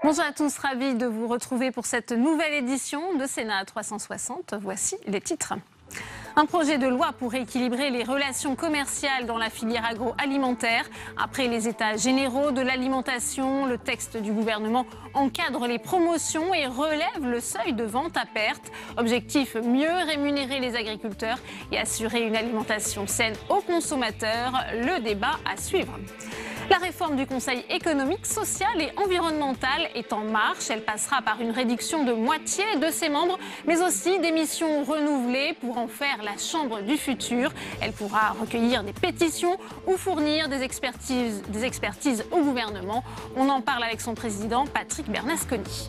Bonjour à tous, ravi de vous retrouver pour cette nouvelle édition de Sénat 360. Voici les titres. Un projet de loi pour rééquilibrer les relations commerciales dans la filière agroalimentaire. Après les états généraux de l'alimentation, le texte du gouvernement encadre les promotions et relève le seuil de vente à perte. Objectif, mieux rémunérer les agriculteurs et assurer une alimentation saine aux consommateurs. Le débat à suivre. La réforme du Conseil économique, social et environnemental est en marche. Elle passera par une réduction de moitié de ses membres, mais aussi des missions renouvelées pour en faire la chambre du futur. Elle pourra recueillir des pétitions ou fournir des expertises au gouvernement. On en parle avec son président, Patrick Bernasconi.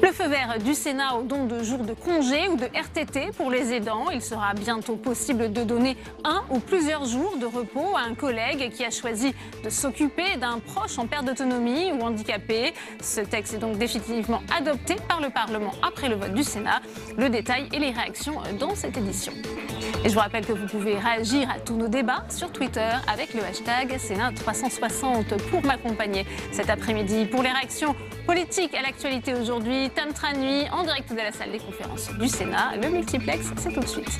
Le feu vert du Sénat au don de jours de congé ou de RTT pour les aidants. Il sera bientôt possible de donner un ou plusieurs jours de repos à un collègue qui a choisi de s'occuper d'un proche en perte d'autonomie ou handicapé. Ce texte est donc définitivement adopté par le Parlement après le vote du Sénat. Le détail et les réactions dans cette édition. Et je vous rappelle que vous pouvez réagir à tous nos débats sur Twitter avec le hashtag Sénat360 pour m'accompagner cet après-midi. Pour les réactions politiques à l'actualité aujourd'hui, Tam Tra Nuit en direct de la salle des conférences du Sénat. Le multiplex, c'est tout de suite.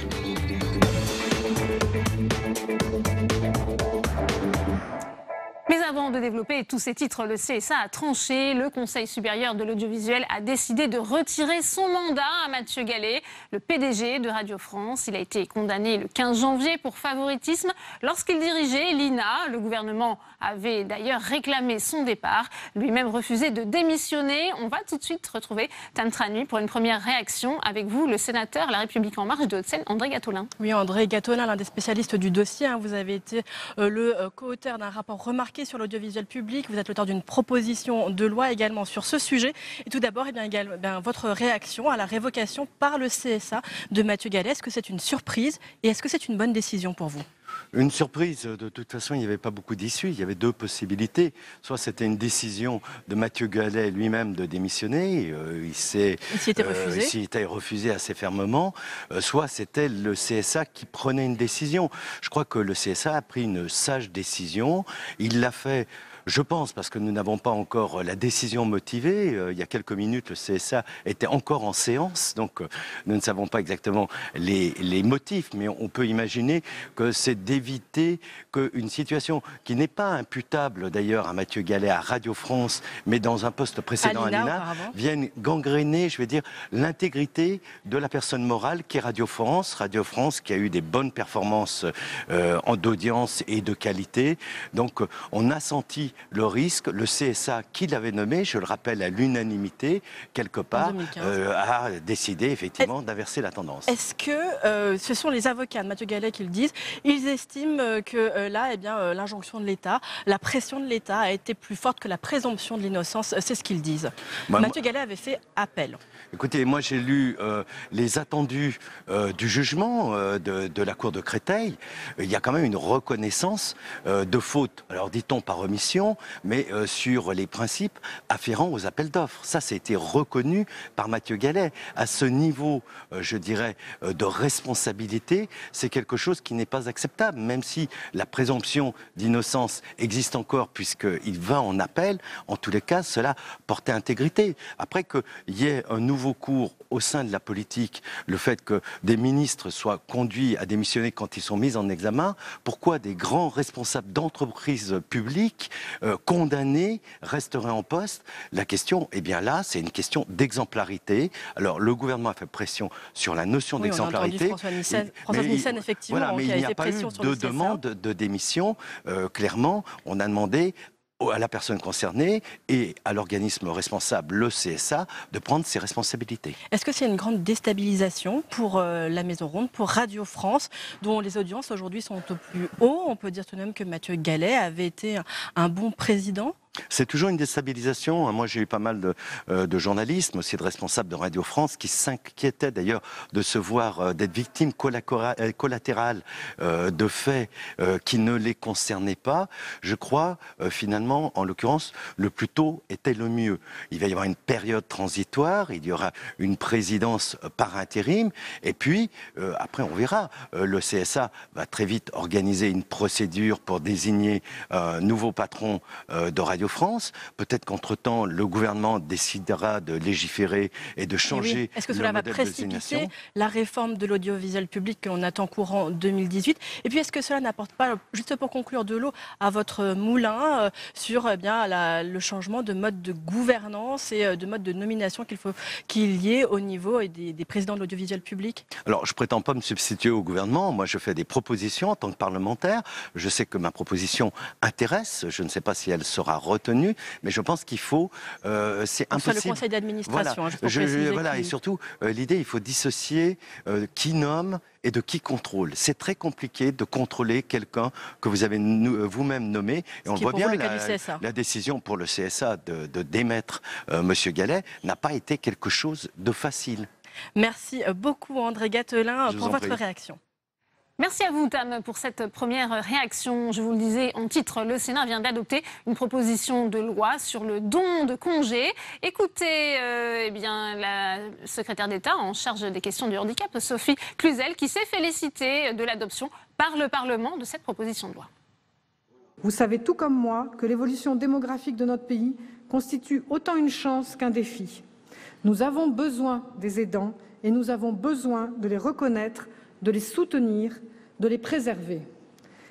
Mais avant de développer tous ces titres, le CSA a tranché. Le Conseil supérieur de l'audiovisuel a décidé de retirer son mandat à Mathieu Gallet, le PDG de Radio France. Il a été condamné le 15 janvier pour favoritisme lorsqu'il dirigeait l'INA. Le gouvernement avait d'ailleurs réclamé son départ, lui-même refusé de démissionner. On va tout de suite retrouver Tam Tra Nuit pour une première réaction avec vous, le sénateur La République En Marche de Haute-Seine, André Gattolin. Oui, André Gattolin, l'un des spécialistes du dossier. Vous avez été le co-auteur d'un rapport remarqué sur l'audiovisuel public. Vous êtes l'auteur d'une proposition de loi également sur ce sujet. Et tout d'abord, votre réaction à la révocation par le CSA de Mathieu Gallet. Est-ce que c'est une surprise et est-ce que c'est une bonne décision pour vous ? Une surprise, de toute façon, il n'y avait pas beaucoup d'issues. Il y avait deux possibilités. Soit c'était une décision de Mathieu Gallet lui-même de démissionner. Il s'y était refusé assez fermement. Soit c'était le CSA qui prenait une décision. Je crois que le CSA a pris une sage décision. Il l'a fait... Je pense, parce que nous n'avons pas encore la décision motivée. Il y a quelques minutes, le CSA était encore en séance, donc nous ne savons pas exactement les motifs, mais on peut imaginer que c'est d'éviter qu'une situation qui n'est pas imputable d'ailleurs à Mathieu Gallet, à Radio France, mais dans un poste précédent à l'INA, vienne gangréner, je vais dire, l'intégrité de la personne morale qui est Radio France. Radio France qui a eu des bonnes performances d'audience et de qualité. Donc on a senti le risque, le CSA qui l'avait nommé, je le rappelle à l'unanimité, quelque part, a décidé effectivement d'inverser la tendance. Est-ce que ce sont les avocats de Mathieu Gallet qui le disent? Ils estiment que là, l'injonction de l'État, la pression de l'État a été plus forte que la présomption de l'innocence. C'est ce qu'ils disent. Mathieu Gallet avait fait appel. Écoutez, moi j'ai lu les attendus du jugement de la Cour de Créteil. Il y a quand même une reconnaissance de faute, alors dit-on par omission, mais sur les principes afférents aux appels d'offres. Ça a été reconnu par Mathieu Gallet. À ce niveau, je dirais, de responsabilité, c'est quelque chose qui n'est pas acceptable, même si la présomption d'innocence existe encore puisqu'il va en appel. En tous les cas, cela portait intégrité. Après qu'il y ait un nouveau cours au sein de la politique, le fait que des ministres soient conduits à démissionner quand ils sont mis en examen, pourquoi des grands responsables d'entreprises publiques condamnés resteraient en poste? La question, là, c'est une question d'exemplarité. Alors, le gouvernement a fait pression sur la notion d'exemplarité. François Nyssen, effectivement, voilà, mais il n'y a pas eu de demande de démission. Clairement, on a demandé à la personne concernée et à l'organisme responsable, le CSA, de prendre ses responsabilités. Est-ce que c'est une grande déstabilisation pour la Maison Ronde, pour Radio France, dont les audiences aujourd'hui sont au plus haut? On peut dire tout de même que Mathieu Gallet avait été un bon président. C'est toujours une déstabilisation. Moi, j'ai eu pas mal de journalistes, mais aussi de responsables de Radio France, qui s'inquiétaient d'ailleurs de se voir d'être victimes collatérales de faits qui ne les concernaient pas. Je crois, finalement, en l'occurrence, le plus tôt était le mieux. Il va y avoir une période transitoire, il y aura une présidence par intérim, et puis, après, on verra. Le CSA va très vite organiser une procédure pour désigner un nouveau patron de Radio France. Peut-être qu'entre-temps, le gouvernement décidera de légiférer et de changer. Est-ce que cela va précipiter la réforme de l'audiovisuel public que l'on attend courant 2018? Et puis, est-ce que cela n'apporte pas, juste pour conclure, de l'eau à votre moulin sur le changement de mode de gouvernance et de mode de nomination qu'il y ait au niveau des présidents de l'audiovisuel public? Alors, je ne prétends pas me substituer au gouvernement. Moi, je fais des propositions en tant que parlementaire. Je sais que ma proposition intéresse. Je ne sais pas si elle sera retenue, mais je pense qu'il faut... c'est impossible. Sur le conseil d'administration, voilà. Et surtout, l'idée, il faut dissocier qui nomme et de qui contrôle. C'est très compliqué de contrôler quelqu'un que vous avez vous-même nommé. Et on le voit bien, la décision pour le CSA de démettre M. Gallet n'a pas été quelque chose de facile. Merci beaucoup André Gatelin pour votre réaction. Merci à vous, Tam, pour cette première réaction. Je vous le disais en titre, le Sénat vient d'adopter une proposition de loi sur le don de congés. Écoutez la secrétaire d'État en charge des questions du handicap, Sophie Cluzel, qui s'est félicitée de l'adoption par le Parlement de cette proposition de loi. Vous savez tout comme moi que l'évolution démographique de notre pays constitue autant une chance qu'un défi. Nous avons besoin des aidants et nous avons besoin de les reconnaître, de les soutenir, de les préserver.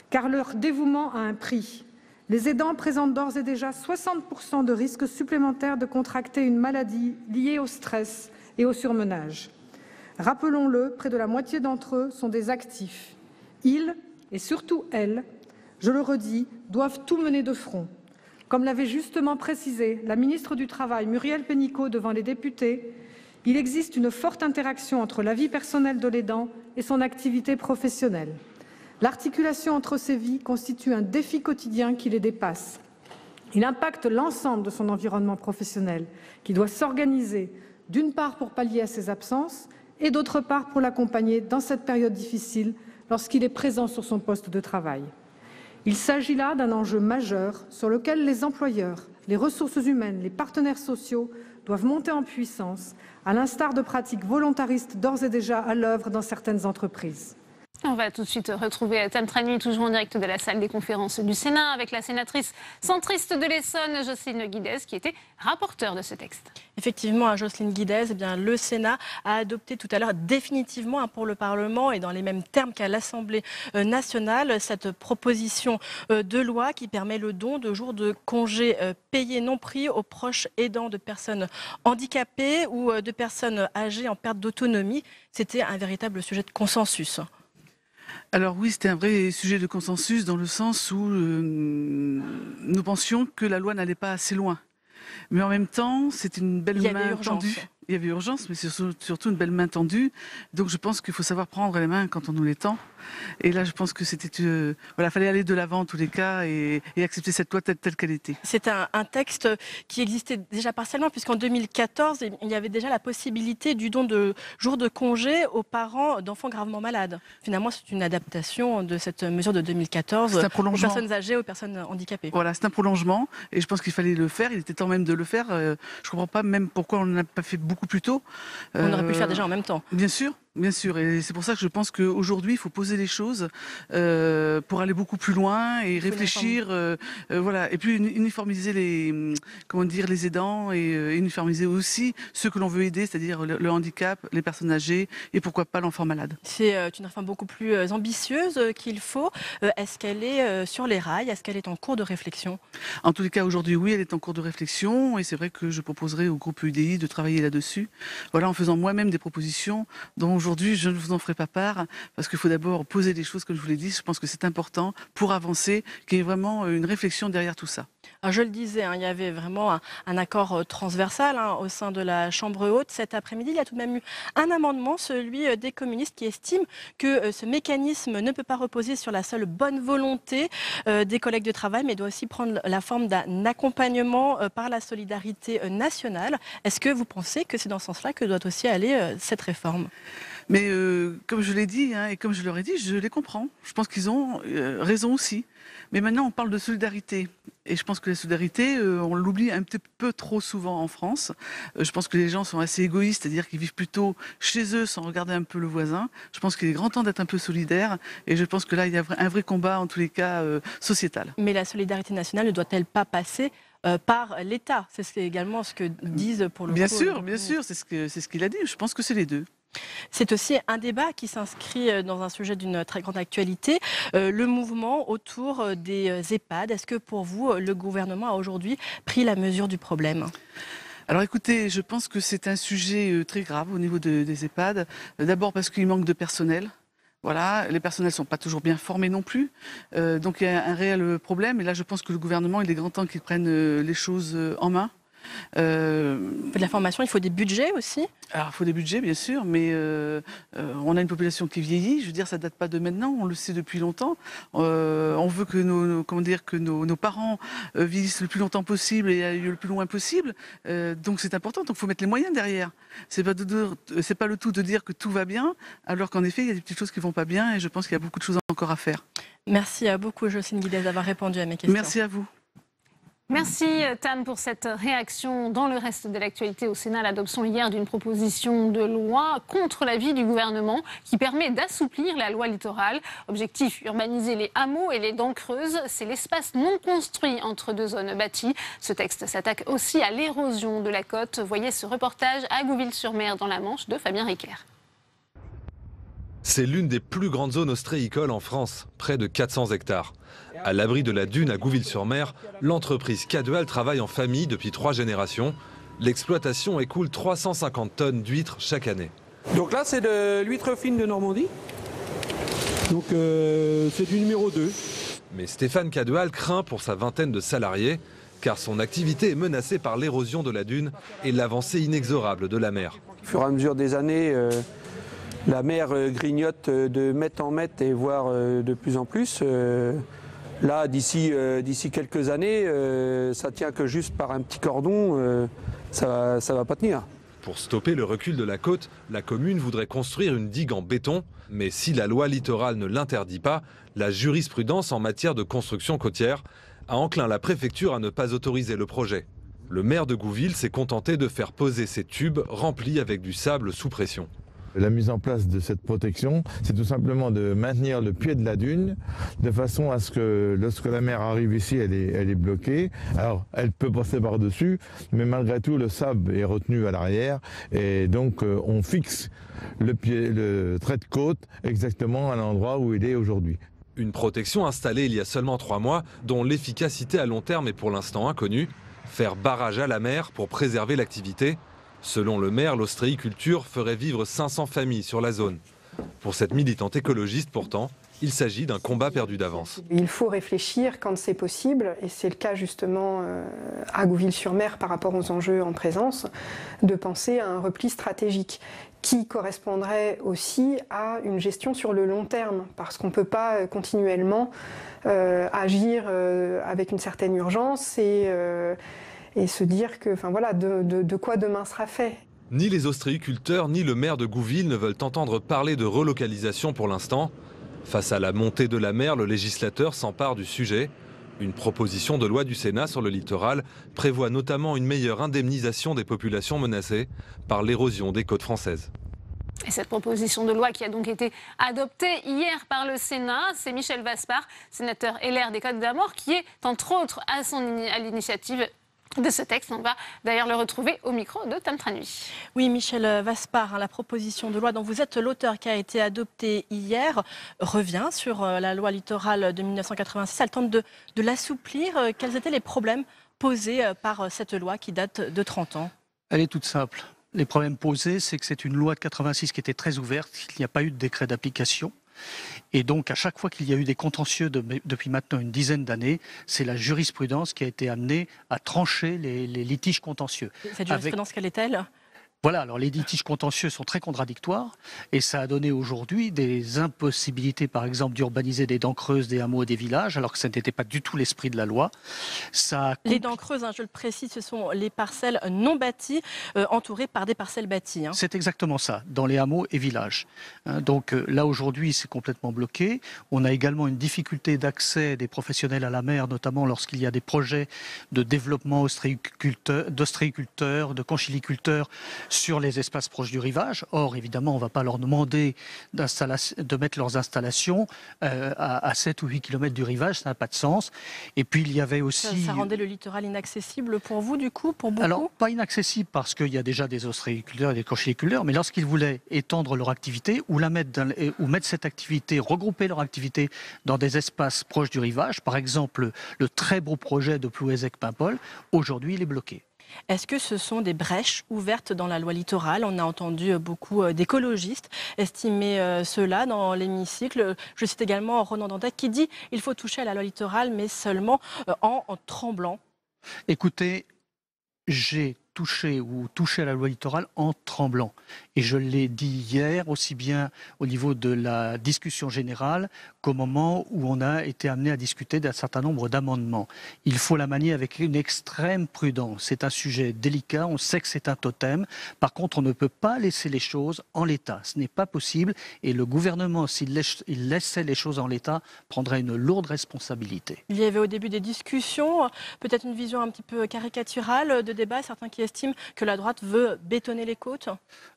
Car leur dévouement a un prix. Les aidants présentent d'ores et déjà 60% de risques supplémentaires de contracter une maladie liée au stress et au surmenage. Rappelons-le, près de la moitié d'entre eux sont des actifs. Ils, et surtout elles, je le redis, doivent tout mener de front. Comme l'avait justement précisé la ministre du Travail, Muriel Pénicaud, devant les députés, il existe une forte interaction entre la vie personnelle de l'aidant et son activité professionnelle. L'articulation entre ces vies constitue un défi quotidien qui les dépasse. Il impacte l'ensemble de son environnement professionnel, qui doit s'organiser, d'une part pour pallier à ses absences et d'autre part pour l'accompagner dans cette période difficile lorsqu'il est présent sur son poste de travail. Il s'agit là d'un enjeu majeur sur lequel les employeurs, les ressources humaines, les partenaires sociaux doivent monter en puissance, à l'instar de pratiques volontaristes d'ores et déjà à l'œuvre dans certaines entreprises. On va tout de suite retrouver Tam Trani, toujours en direct de la salle des conférences du Sénat, avec la sénatrice centriste de l'Essonne, Jocelyne Guidez, qui était rapporteure de ce texte. Effectivement, à Jocelyne Guidez, le Sénat a adopté tout à l'heure définitivement pour le Parlement et dans les mêmes termes qu'à l'Assemblée nationale, cette proposition de loi qui permet le don de jours de congés payés non pris aux proches aidants de personnes handicapées ou de personnes âgées en perte d'autonomie. C'était un véritable sujet de consensus. Alors oui, c'était un vrai sujet de consensus dans le sens où nous pensions que la loi n'allait pas assez loin. Mais en même temps, c'était une belle main tendue. Il y avait urgence, mais surtout une belle main tendue. Donc je pense qu'il faut savoir prendre les mains quand on nous les tend. Et là, je pense que c'était, fallait aller de l'avant en tous les cas et accepter cette loi telle qu'elle était. C'est un texte qui existait déjà partiellement, puisqu'en 2014, il y avait déjà la possibilité du don de jours de congé aux parents d'enfants gravement malades. Finalement, c'est une adaptation de cette mesure de 2014 aux personnes âgées, aux personnes handicapées. Voilà, c'est un prolongement et je pense qu'il fallait le faire. Il était temps même de le faire. Je ne comprends pas même pourquoi on n'a pas fait beaucoup plus tôt. On aurait pu le faire déjà en même temps. Bien sûr. Bien sûr, et c'est pour ça que je pense qu'aujourd'hui, il faut poser les choses pour aller beaucoup plus loin et réfléchir, et puis uniformiser les aidants et uniformiser aussi ceux que l'on veut aider, c'est-à-dire le handicap, les personnes âgées et pourquoi pas l'enfant malade. C'est une réforme beaucoup plus ambitieuse qu'il faut. Est-ce qu'elle est sur les rails? Est-ce qu'elle est en cours de réflexion? En tous les cas, aujourd'hui, oui, elle est en cours de réflexion et c'est vrai que je proposerai au groupe UDI de travailler là-dessus, en faisant moi-même des propositions dont aujourd'hui, je ne vous en ferai pas part parce qu'il faut d'abord poser les choses, comme je vous l'ai dit. Je pense que c'est important pour avancer, qu'il y ait vraiment une réflexion derrière tout ça. Alors je le disais, il y avait vraiment un accord transversal au sein de la Chambre haute. Cet après-midi, il y a tout de même eu un amendement, celui des communistes, qui estime que ce mécanisme ne peut pas reposer sur la seule bonne volonté des collègues de travail, mais doit aussi prendre la forme d'un accompagnement par la solidarité nationale. Est-ce que vous pensez que c'est dans ce sens-là que doit aussi aller cette réforme ? Mais comme je l'ai dit, et comme je leur ai dit, je les comprends. Je pense qu'ils ont raison aussi. Mais maintenant, on parle de solidarité. Et je pense que la solidarité, on l'oublie un petit peu trop souvent en France. Je pense que les gens sont assez égoïstes, c'est-à-dire qu'ils vivent plutôt chez eux sans regarder un peu le voisin. Je pense qu'il est grand temps d'être un peu solidaire. Et je pense que là, il y a un vrai combat, en tous les cas, sociétal. Mais la solidarité nationale ne doit-elle pas passer par l'État? C'est également ce que disent pour le coup... Bien sûr, c'est ce qu'il a dit. Je pense que c'est les deux. C'est aussi un débat qui s'inscrit dans un sujet d'une très grande actualité, le mouvement autour des EHPAD. Est-ce que pour vous, le gouvernement a aujourd'hui pris la mesure du problème ? Alors écoutez, je pense que c'est un sujet très grave au niveau des EHPAD. D'abord parce qu'il manque de personnel. Voilà, les personnels ne sont pas toujours bien formés non plus. Donc il y a un réel problème. Et là, je pense que le gouvernement, il est grand temps qu'il prenne les choses en main. Il faut de la formation, il faut des budgets aussi. Alors il faut des budgets bien sûr, mais on a une population qui vieillit. Je veux dire, ça date pas de maintenant, on le sait depuis longtemps. On veut que nos parents vieillissent le plus longtemps possible et aillent le plus loin possible. Donc c'est important. Donc il faut mettre les moyens derrière. C'est pas le tout de dire que tout va bien, alors qu'en effet il y a des petites choses qui vont pas bien et je pense qu'il y a beaucoup de choses encore à faire. Merci à beaucoup Jocelyne Guidez d'avoir répondu à mes questions. Merci à vous. Merci Tam pour cette réaction. Dans le reste de l'actualité au Sénat, l'adoption hier d'une proposition de loi contre l'avis du gouvernement qui permet d'assouplir la loi littorale. Objectif, urbaniser les hameaux et les dents creuses. C'est l'espace non construit entre deux zones bâties. Ce texte s'attaque aussi à l'érosion de la côte. Voyez ce reportage à Gouville-sur-Mer dans la Manche de Fabien Riquer. C'est l'une des plus grandes zones ostréicoles en France, près de 400 hectares. À l'abri de la dune à Gouville-sur-Mer, l'entreprise K2Al travaille en famille depuis 3 générations. L'exploitation écoule 350 tonnes d'huîtres chaque année. Donc là, c'est de l'huître fine de Normandie. Donc c'est du numéro 2. Mais Stéphane K2Al craint pour sa vingtaine de salariés, car son activité est menacée par l'érosion de la dune et l'avancée inexorable de la mer. Au fur et à mesure des années, la mer grignote de mètre en mètre et voire de plus en plus. Là, d'ici quelques années, ça tient que juste par un petit cordon, ça va pas tenir. Pour stopper le recul de la côte, la commune voudrait construire une digue en béton. Mais si la loi littorale ne l'interdit pas, la jurisprudence en matière de construction côtière a enclin la préfecture à ne pas autoriser le projet. Le maire de Gouville s'est contenté de faire poser ces tubes remplis avec du sable sous pression. La mise en place de cette protection, c'est tout simplement de maintenir le pied de la dune de façon à ce que lorsque la mer arrive ici, elle est bloquée. Alors, elle peut passer par-dessus, mais malgré tout, le sable est retenu à l'arrière et donc on fixe le trait de côte exactement à l'endroit où il est aujourd'hui. Une protection installée il y a seulement 3 mois, dont l'efficacité à long terme est pour l'instant inconnue. Faire barrage à la mer pour préserver l'activité. Selon le maire, l'ostréiculture ferait vivre 500 familles sur la zone. Pour cette militante écologiste, pourtant, il s'agit d'un combat perdu d'avance. Il faut réfléchir quand c'est possible, et c'est le cas justement à Gouville-sur-Mer par rapport aux enjeux en présence, de penser à un repli stratégique qui correspondrait aussi à une gestion sur le long terme, parce qu'on ne peut pas continuellement agir avec une certaine urgence et se dire que, enfin voilà, de quoi demain sera fait. Ni les ostréiculteurs ni le maire de Gouville ne veulent entendre parler de relocalisation pour l'instant. Face à la montée de la mer, le législateur s'empare du sujet. Une proposition de loi du Sénat sur le littoral prévoit notamment une meilleure indemnisation des populations menacées par l'érosion des côtes françaises. Et cette proposition de loi qui a donc été adoptée hier par le Sénat, c'est Michel Vaspart, sénateur LR des Côtes-d'Armor, qui est entre autres à l'initiative de ce texte. On va d'ailleurs le retrouver au micro de Tam Tranui. Oui, Michel Vaspart, la proposition de loi dont vous êtes l'auteur qui a été adoptée hier revient sur la loi littorale de 1986. Elle tente de l'assouplir. Quels étaient les problèmes posés par cette loi qui date de 30 ans? Elle est toute simple. Les problèmes posés, c'est que c'est une loi de 86 qui était très ouverte, qu'il n'y a pas eu de décret d'application. Et donc, à chaque fois qu'il y a eu des contentieux depuis maintenant une dizaine d'années, c'est la jurisprudence qui a été amenée à trancher les litiges contentieux. Cette jurisprudence, quelle est-elle ? Voilà, alors les litiges contentieux sont très contradictoires et ça a donné aujourd'hui des impossibilités, par exemple, d'urbaniser des dents creuses, des hameaux et des villages, alors que ça n'était pas du tout l'esprit de la loi. Les dents creuses, je le précise, ce sont les parcelles non bâties, entourées par des parcelles bâties. C'est exactement ça, dans les hameaux et villages. Donc là, aujourd'hui, c'est complètement bloqué. On a également une difficulté d'accès des professionnels à la mer, notamment lorsqu'il y a des projets de développement d'ostréiculteurs, de conchiliculteurs, sur les espaces proches du rivage. Or, évidemment, on ne va pas leur demander de mettre leurs installations à 7 ou 8 km du rivage, ça n'a pas de sens. Et puis, il y avait aussi... Ça rendait le littoral inaccessible pour vous, du coup, pour beaucoup ? Alors, pas inaccessible parce qu'il y a déjà des ostréiculteurs et des conchiliculteurs, mais lorsqu'ils voulaient étendre leur activité ou mettre cette activité, regrouper leur activité dans des espaces proches du rivage, par exemple, le très beau projet de Plouézec-Paimpol, aujourd'hui, il est bloqué. Est-ce que ce sont des brèches ouvertes dans la loi littorale ? On a entendu beaucoup d'écologistes estimer cela dans l'hémicycle. Je cite également Ronan Dantec qui dit qu'il faut toucher à la loi littorale, mais seulement en tremblant. Écoutez, j'ai touché à la loi littorale en tremblant. Et je l'ai dit hier, aussi bien au niveau de la discussion générale qu'au moment où on a été amené à discuter d'un certain nombre d'amendements. Il faut la manier avec une extrême prudence. C'est un sujet délicat, on sait que c'est un totem. Par contre, on ne peut pas laisser les choses en l'état. Ce n'est pas possible. Et le gouvernement, s'il laissait les choses en l'état, prendrait une lourde responsabilité. Il y avait au début des discussions, peut-être une vision un petit peu caricaturale de débat, certains qui estiment que la droite veut bétonner les côtes.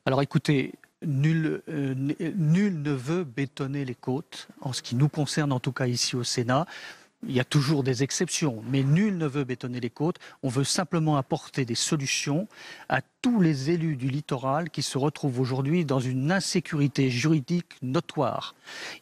Alors écoutez, nul ne veut bétonner les côtes, en ce qui nous concerne en tout cas ici au Sénat. Il y a toujours des exceptions, mais nul ne veut bétonner les côtes. On veut simplement apporter des solutions à tous les élus du littoral qui se retrouvent aujourd'hui dans une insécurité juridique notoire.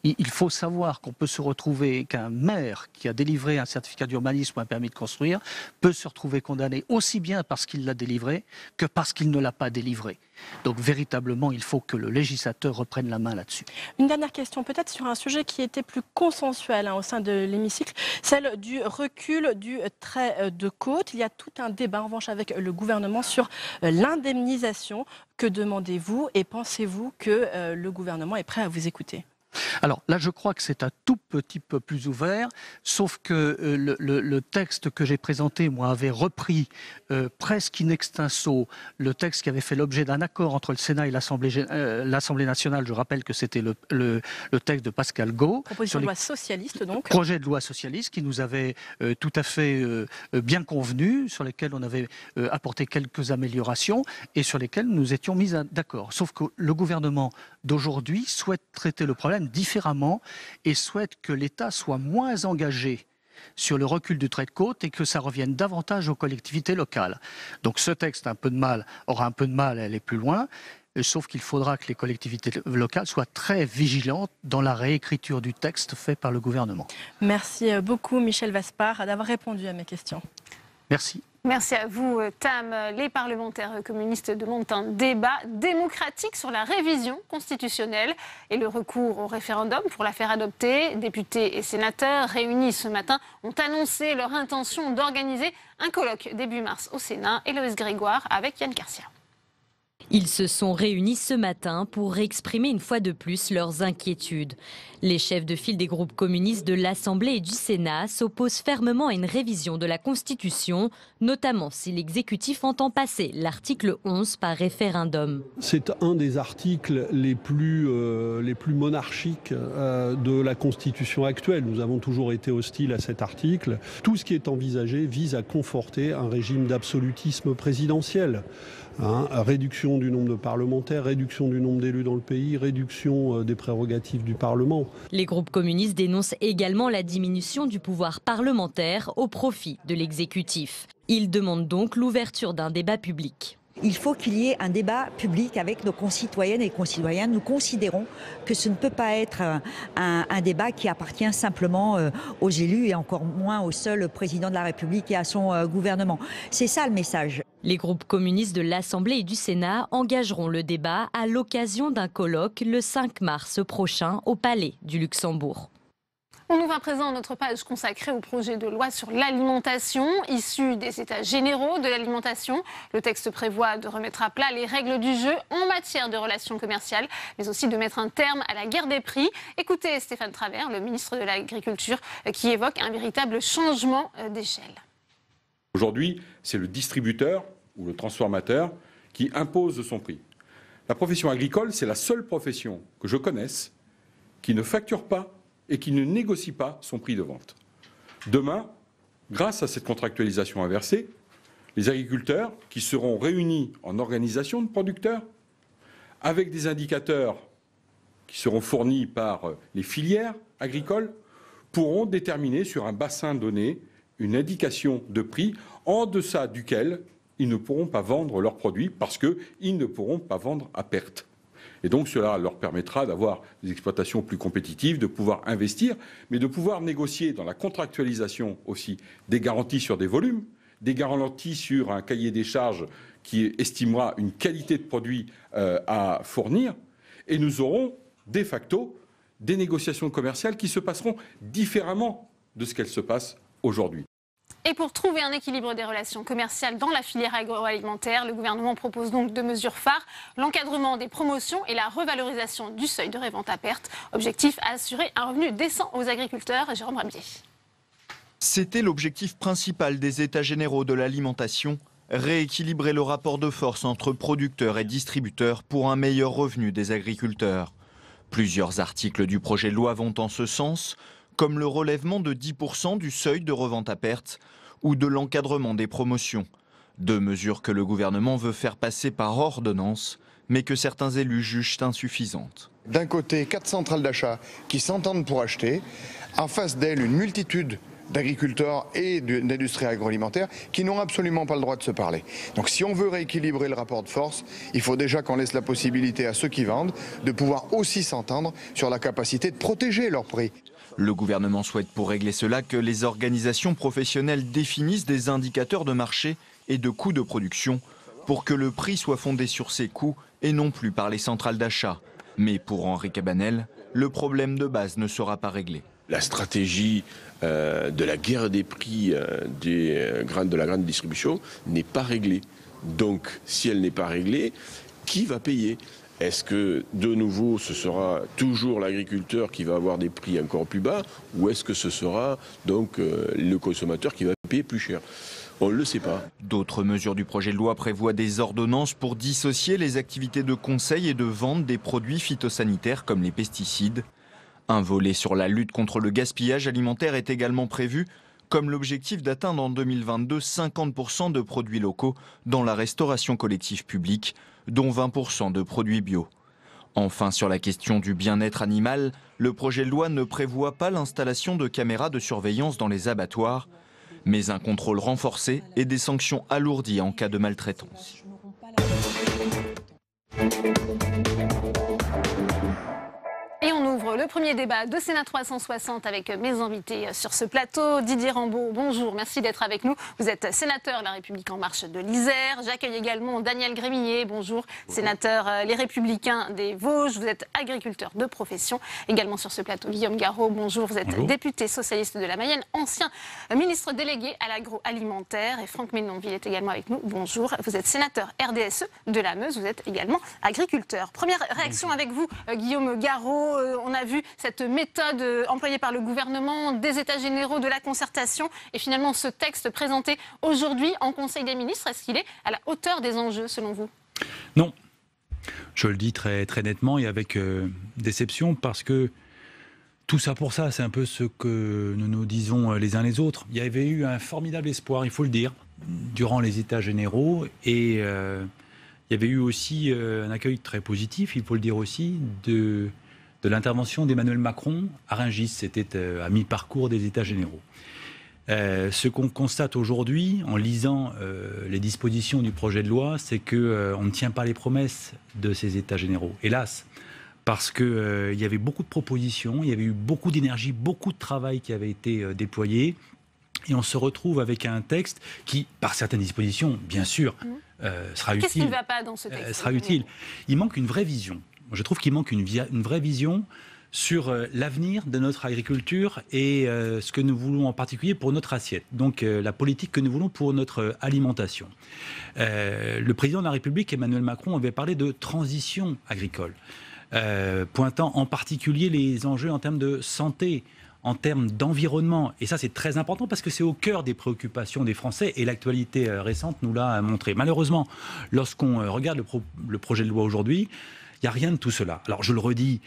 Il faut savoir qu'on peut se retrouver, qu'un maire qui a délivré un certificat d'urbanisme ou un permis de construire peut se retrouver condamné aussi bien parce qu'il l'a délivré que parce qu'il ne l'a pas délivré. Donc véritablement, il faut que le législateur reprenne la main là-dessus. Une dernière question, peut-être sur un sujet qui était plus consensuel au sein de l'hémicycle, celle du recul du trait de côte. Il y a tout un débat en revanche avec le gouvernement sur l'indemnisation. Que demandez-vous et pensez-vous que le gouvernement est prêt à vous écouter ? Alors là, je crois que c'est un tout petit peu plus ouvert, sauf que le texte que j'ai présenté, moi, avait repris presque in extenso le texte qui avait fait l'objet d'un accord entre le Sénat et l'Assemblée nationale. Je rappelle que c'était le texte de Pascal Gau. Proposition de loi socialiste, donc. Projet de loi socialiste qui nous avait tout à fait bien convenu, sur lesquels on avait apporté quelques améliorations et sur lesquels nous étions mis d'accord. Sauf que le gouvernement d'aujourd'hui souhaite traiter le problème différemment et souhaite que l'État soit moins engagé sur le recul du trait de côte et que ça revienne davantage aux collectivités locales. Donc ce texte aura un peu de mal à aller plus loin, sauf qu'il faudra que les collectivités locales soient très vigilantes dans la réécriture du texte fait par le gouvernement. Merci beaucoup Michel Vaspart d'avoir répondu à mes questions. Merci. Merci à vous, Tam. Les parlementaires communistes demandent un débat démocratique sur la révision constitutionnelle et le recours au référendum pour la faire adopter. Députés et sénateurs réunis ce matin ont annoncé leur intention d'organiser un colloque début mars au Sénat. Héloïse Grégoire avec Yann Garcia. Ils se sont réunis ce matin pour exprimer une fois de plus leurs inquiétudes. Les chefs de file des groupes communistes de l'Assemblée et du Sénat s'opposent fermement à une révision de la Constitution, notamment si l'exécutif entend passer l'article 11 par référendum. C'est un des articles les plus monarchiques de la Constitution actuelle. Nous avons toujours été hostiles à cet article. Tout ce qui est envisagé vise à conforter un régime d'absolutisme présidentiel. Réduction du nombre de parlementaires, réduction du nombre d'élus dans le pays, réduction des prérogatives du Parlement. Les groupes communistes dénoncent également la diminution du pouvoir parlementaire au profit de l'exécutif. Ils demandent donc l'ouverture d'un débat public. Il faut qu'il y ait un débat public avec nos concitoyennes et concitoyens. Nous considérons que ce ne peut pas être un débat qui appartient simplement aux élus et encore moins au seul président de la République et à son gouvernement. C'est ça le message. Les groupes communistes de l'Assemblée et du Sénat engageront le débat à l'occasion d'un colloque le 5 mars prochain au Palais du Luxembourg. On ouvre à présent notre page consacrée au projet de loi sur l'alimentation, issu des États généraux de l'alimentation. Le texte prévoit de remettre à plat les règles du jeu en matière de relations commerciales, mais aussi de mettre un terme à la guerre des prix. Écoutez Stéphane Travert, le ministre de l'Agriculture, qui évoque un véritable changement d'échelle. Aujourd'hui, c'est le distributeur ou le transformateur qui impose son prix. La profession agricole, c'est la seule profession que je connaisse qui ne facture pas et qui ne négocie pas son prix de vente. Demain, grâce à cette contractualisation inversée, les agriculteurs qui seront réunis en organisation de producteurs, avec des indicateurs qui seront fournis par les filières agricoles, pourront déterminer sur un bassin donné une indication de prix en deçà duquel ils ne pourront pas vendre leurs produits parce qu'ils ne pourront pas vendre à perte. Et donc cela leur permettra d'avoir des exploitations plus compétitives, de pouvoir investir, mais de pouvoir négocier dans la contractualisation aussi des garanties sur des volumes, des garanties sur un cahier des charges qui estimera une qualité de produit à fournir. Et nous aurons de facto des négociations commerciales qui se passeront différemment de ce qu'elles se passent aujourd'hui. Et pour trouver un équilibre des relations commerciales dans la filière agroalimentaire, le gouvernement propose donc 2 mesures phares, l'encadrement des promotions et la revalorisation du seuil de revente à perte. Objectif, assurer un revenu décent aux agriculteurs. Jérôme Rabier. C'était l'objectif principal des États généraux de l'alimentation, rééquilibrer le rapport de force entre producteurs et distributeurs pour un meilleur revenu des agriculteurs. Plusieurs articles du projet de loi vont en ce sens, comme le relèvement de 10% du seuil de revente à perte ou de l'encadrement des promotions. 2 mesures que le gouvernement veut faire passer par ordonnance, mais que certains élus jugent insuffisantes. D'un côté, 4 centrales d'achat qui s'entendent pour acheter, en face d'elles une multitude d'agriculteurs et d'industries agroalimentaires qui n'ont absolument pas le droit de se parler. Donc si on veut rééquilibrer le rapport de force, il faut déjà qu'on laisse la possibilité à ceux qui vendent de pouvoir aussi s'entendre sur la capacité de protéger leurs prix. Le gouvernement souhaite pour régler cela que les organisations professionnelles définissent des indicateurs de marché et de coûts de production pour que le prix soit fondé sur ces coûts et non plus par les centrales d'achat. Mais pour Henri Cabanel, le problème de base ne sera pas réglé. La stratégie de la guerre des prix de la grande distribution n'est pas réglée. Donc si elle n'est pas réglée, qui va payer ? Est-ce que, de nouveau, ce sera toujours l'agriculteur qui va avoir des prix encore plus bas ou est-ce que ce sera donc le consommateur qui va payer plus cher ? On ne le sait pas. D'autres mesures du projet de loi prévoient des ordonnances pour dissocier les activités de conseil et de vente des produits phytosanitaires comme les pesticides. Un volet sur la lutte contre le gaspillage alimentaire est également prévu, comme l'objectif d'atteindre en 2022 50% de produits locaux dans la restauration collective publique, dont 20% de produits bio. Enfin, sur la question du bien-être animal, le projet de loi ne prévoit pas l'installation de caméras de surveillance dans les abattoirs, mais un contrôle renforcé et des sanctions alourdies en cas de maltraitance. Et on ouvre le premier débat de Sénat 360 avec mes invités sur ce plateau. Didier Rambaud, bonjour, merci d'être avec nous. Vous êtes sénateur La République En Marche de l'Isère. J'accueille également Daniel Grémillet, bonjour, sénateur Les Républicains des Vosges. Vous êtes agriculteur de profession. Également sur ce plateau, Guillaume Garot, bonjour. Vous êtes député socialiste de la Mayenne, ancien ministre délégué à l'agroalimentaire. Et Franck Menonville est également avec nous, bonjour. Vous êtes sénateur RDSE de la Meuse, vous êtes également agriculteur. Première réaction avec vous, Guillaume Garot. On a vu cette méthode employée par le gouvernement, des États généraux, de la concertation, et finalement ce texte présenté aujourd'hui en Conseil des ministres, est-ce qu'il est à la hauteur des enjeux selon vous ? Non, je le dis très, très nettement et avec déception, parce que tout ça pour ça, c'est un peu ce que nous nous disons les uns les autres. Il y avait eu un formidable espoir, il faut le dire, durant les États généraux, et il y avait eu aussi un accueil très positif, il faut le dire aussi, de l'intervention d'Emmanuel Macron à Rungis. C'était à mi-parcours des États généraux. Ce qu'on constate aujourd'hui, en lisant les dispositions du projet de loi, c'est qu'on ne tient pas les promesses de ces États généraux. Hélas, parce qu'il y avait beaucoup de propositions, il y avait eu beaucoup d'énergie, beaucoup de travail qui avait été déployé. Et on se retrouve avec un texte qui, par certaines dispositions, bien sûr, sera utile. Qu'est-ce qui ne va pas dans ce texte? Sera utile. Il manque une vraie vision. Je trouve qu'il manque une vraie vision sur l'avenir de notre agriculture et ce que nous voulons en particulier pour notre assiette. Donc la politique que nous voulons pour notre alimentation. Le président de la République, Emmanuel Macron, avait parlé de transition agricole, pointant en particulier les enjeux en termes de santé, en termes d'environnement. Et ça, c'est très important parce que c'est au cœur des préoccupations des Français et l'actualité récente nous l'a montré. Malheureusement, lorsqu'on regarde le projet de loi aujourd'hui, il n'y a rien de tout cela. Alors, je le redis,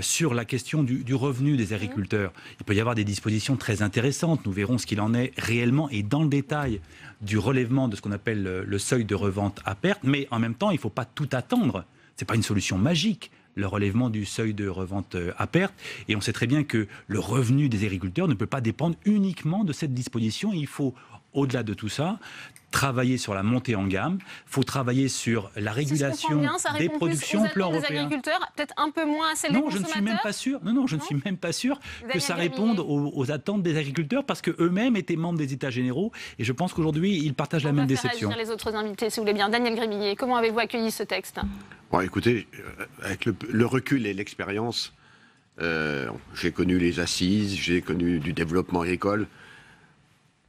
sur la question du revenu des agriculteurs, il peut y avoir des dispositions très intéressantes. Nous verrons ce qu'il en est réellement et dans le détail du relèvement de ce qu'on appelle le seuil de revente à perte. Mais en même temps, il ne faut pas tout attendre. Ce n'est pas une solution magique, le relèvement du seuil de revente à perte. Et on sait très bien que le revenu des agriculteurs ne peut pas dépendre uniquement de cette disposition. Il faut, au-delà de tout ça, travailler sur la montée en gamme, il faut travailler sur la régulation des productions au plan européen. Des agriculteurs, peut-être un peu moins à celles des consommateurs. Je ne suis même pas sûr. Non, je ne suis même pas sûr que ça réponde aux attentes des agriculteurs parce qu'eux-mêmes étaient membres des États généraux et je pense qu'aujourd'hui, ils partagent la même déception. On va faire réagir les autres invités, si vous voulez bien. Daniel Grémillet, comment avez-vous accueilli ce texte? Bon, écoutez, avec le recul et l'expérience, j'ai connu les assises, j'ai connu du développement agricole.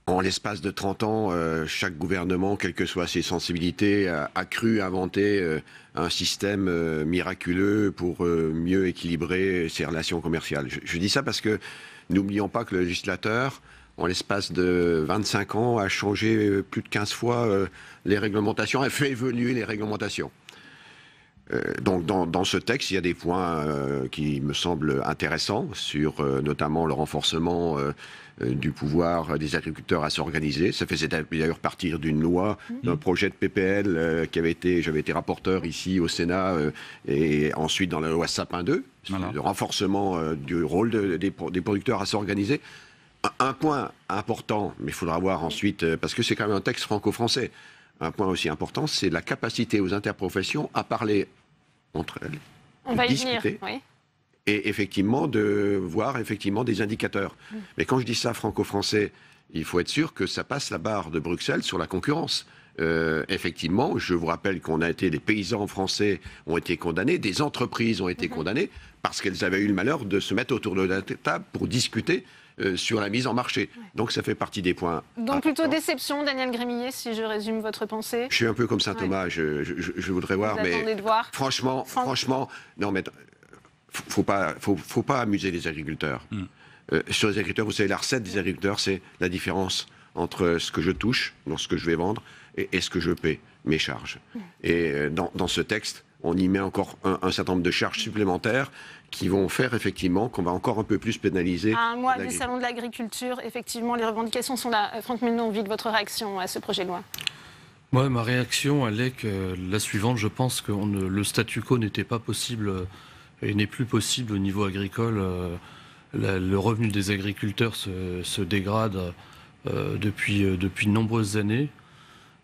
En l'espace de 30 ans, chaque gouvernement, quelles que soient ses sensibilités, a cru inventer un système miraculeux pour mieux équilibrer ses relations commerciales. Je dis ça parce que n'oublions pas que le législateur, en l'espace de 25 ans, a changé plus de 15 fois les réglementations, a fait évoluer les réglementations. Donc dans ce texte, il y a des points qui me semblent intéressants, sur notamment le renforcement du pouvoir des agriculteurs à s'organiser. Ça faisait d'ailleurs partir d'une loi, d'un projet de PPL j'avais été rapporteur ici au Sénat et ensuite dans la loi Sapin 2, le renforcement du rôle des producteurs à s'organiser. Un point important, mais il faudra voir ensuite, parce que c'est quand même un texte franco-français, un point aussi important, c'est la capacité aux interprofessions à parler entre elles, on va y discuter, venir, oui. Et effectivement de voir effectivement des indicateurs. Mais quand je dis ça franco-français, il faut être sûr que ça passe la barre de Bruxelles sur la concurrence. Effectivement, je vous rappelle qu'on a été, des paysans français ont été condamnés, des entreprises ont été condamnées parce qu'elles avaient eu le malheur de se mettre autour de la table pour discuter sur la mise en marché. Donc ça fait partie des points. Donc plutôt déception, Daniel Grémillet, si je résume votre pensée. Je suis un peu comme Saint-Thomas, je voudrais voir, mais franchement, non mais faut pas amuser les agriculteurs. Sur les agriculteurs, vous savez, la recette des agriculteurs, c'est la différence entre ce que je touche, dans ce que je vais vendre, et ce que je paie, mes charges. Et dans ce texte, on y met encore un certain nombre de charges supplémentaires qui vont faire effectivement qu'on va encore un peu plus pénaliser. À un mois du salon de l'agriculture, effectivement, les revendications sont là. Franck Menonville, votre réaction à ce projet de loi? Moi, ma réaction, elle est que la suivante. Je pense que le statu quo n'était pas possible et n'est plus possible au niveau agricole. Le revenu des agriculteurs se dégrade depuis de nombreuses années.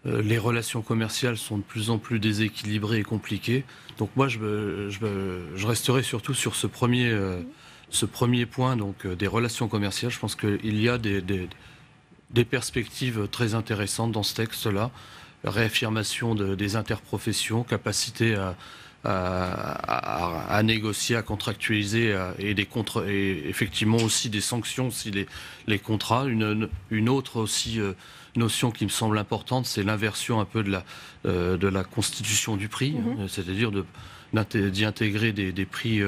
Les relations commerciales sont de plus en plus déséquilibrées et compliquées. Donc moi, je resterai surtout sur ce premier point, donc des relations commerciales. Je pense qu'il y a des perspectives très intéressantes dans ce texte-là. Réaffirmation des interprofessions, capacité à négocier, à contractualiser et effectivement aussi des sanctions si les contrats. Une autre aussi notion qui me semble importante, c'est l'inversion un peu de la constitution du prix, c'est-à-dire d'y intégrer des prix,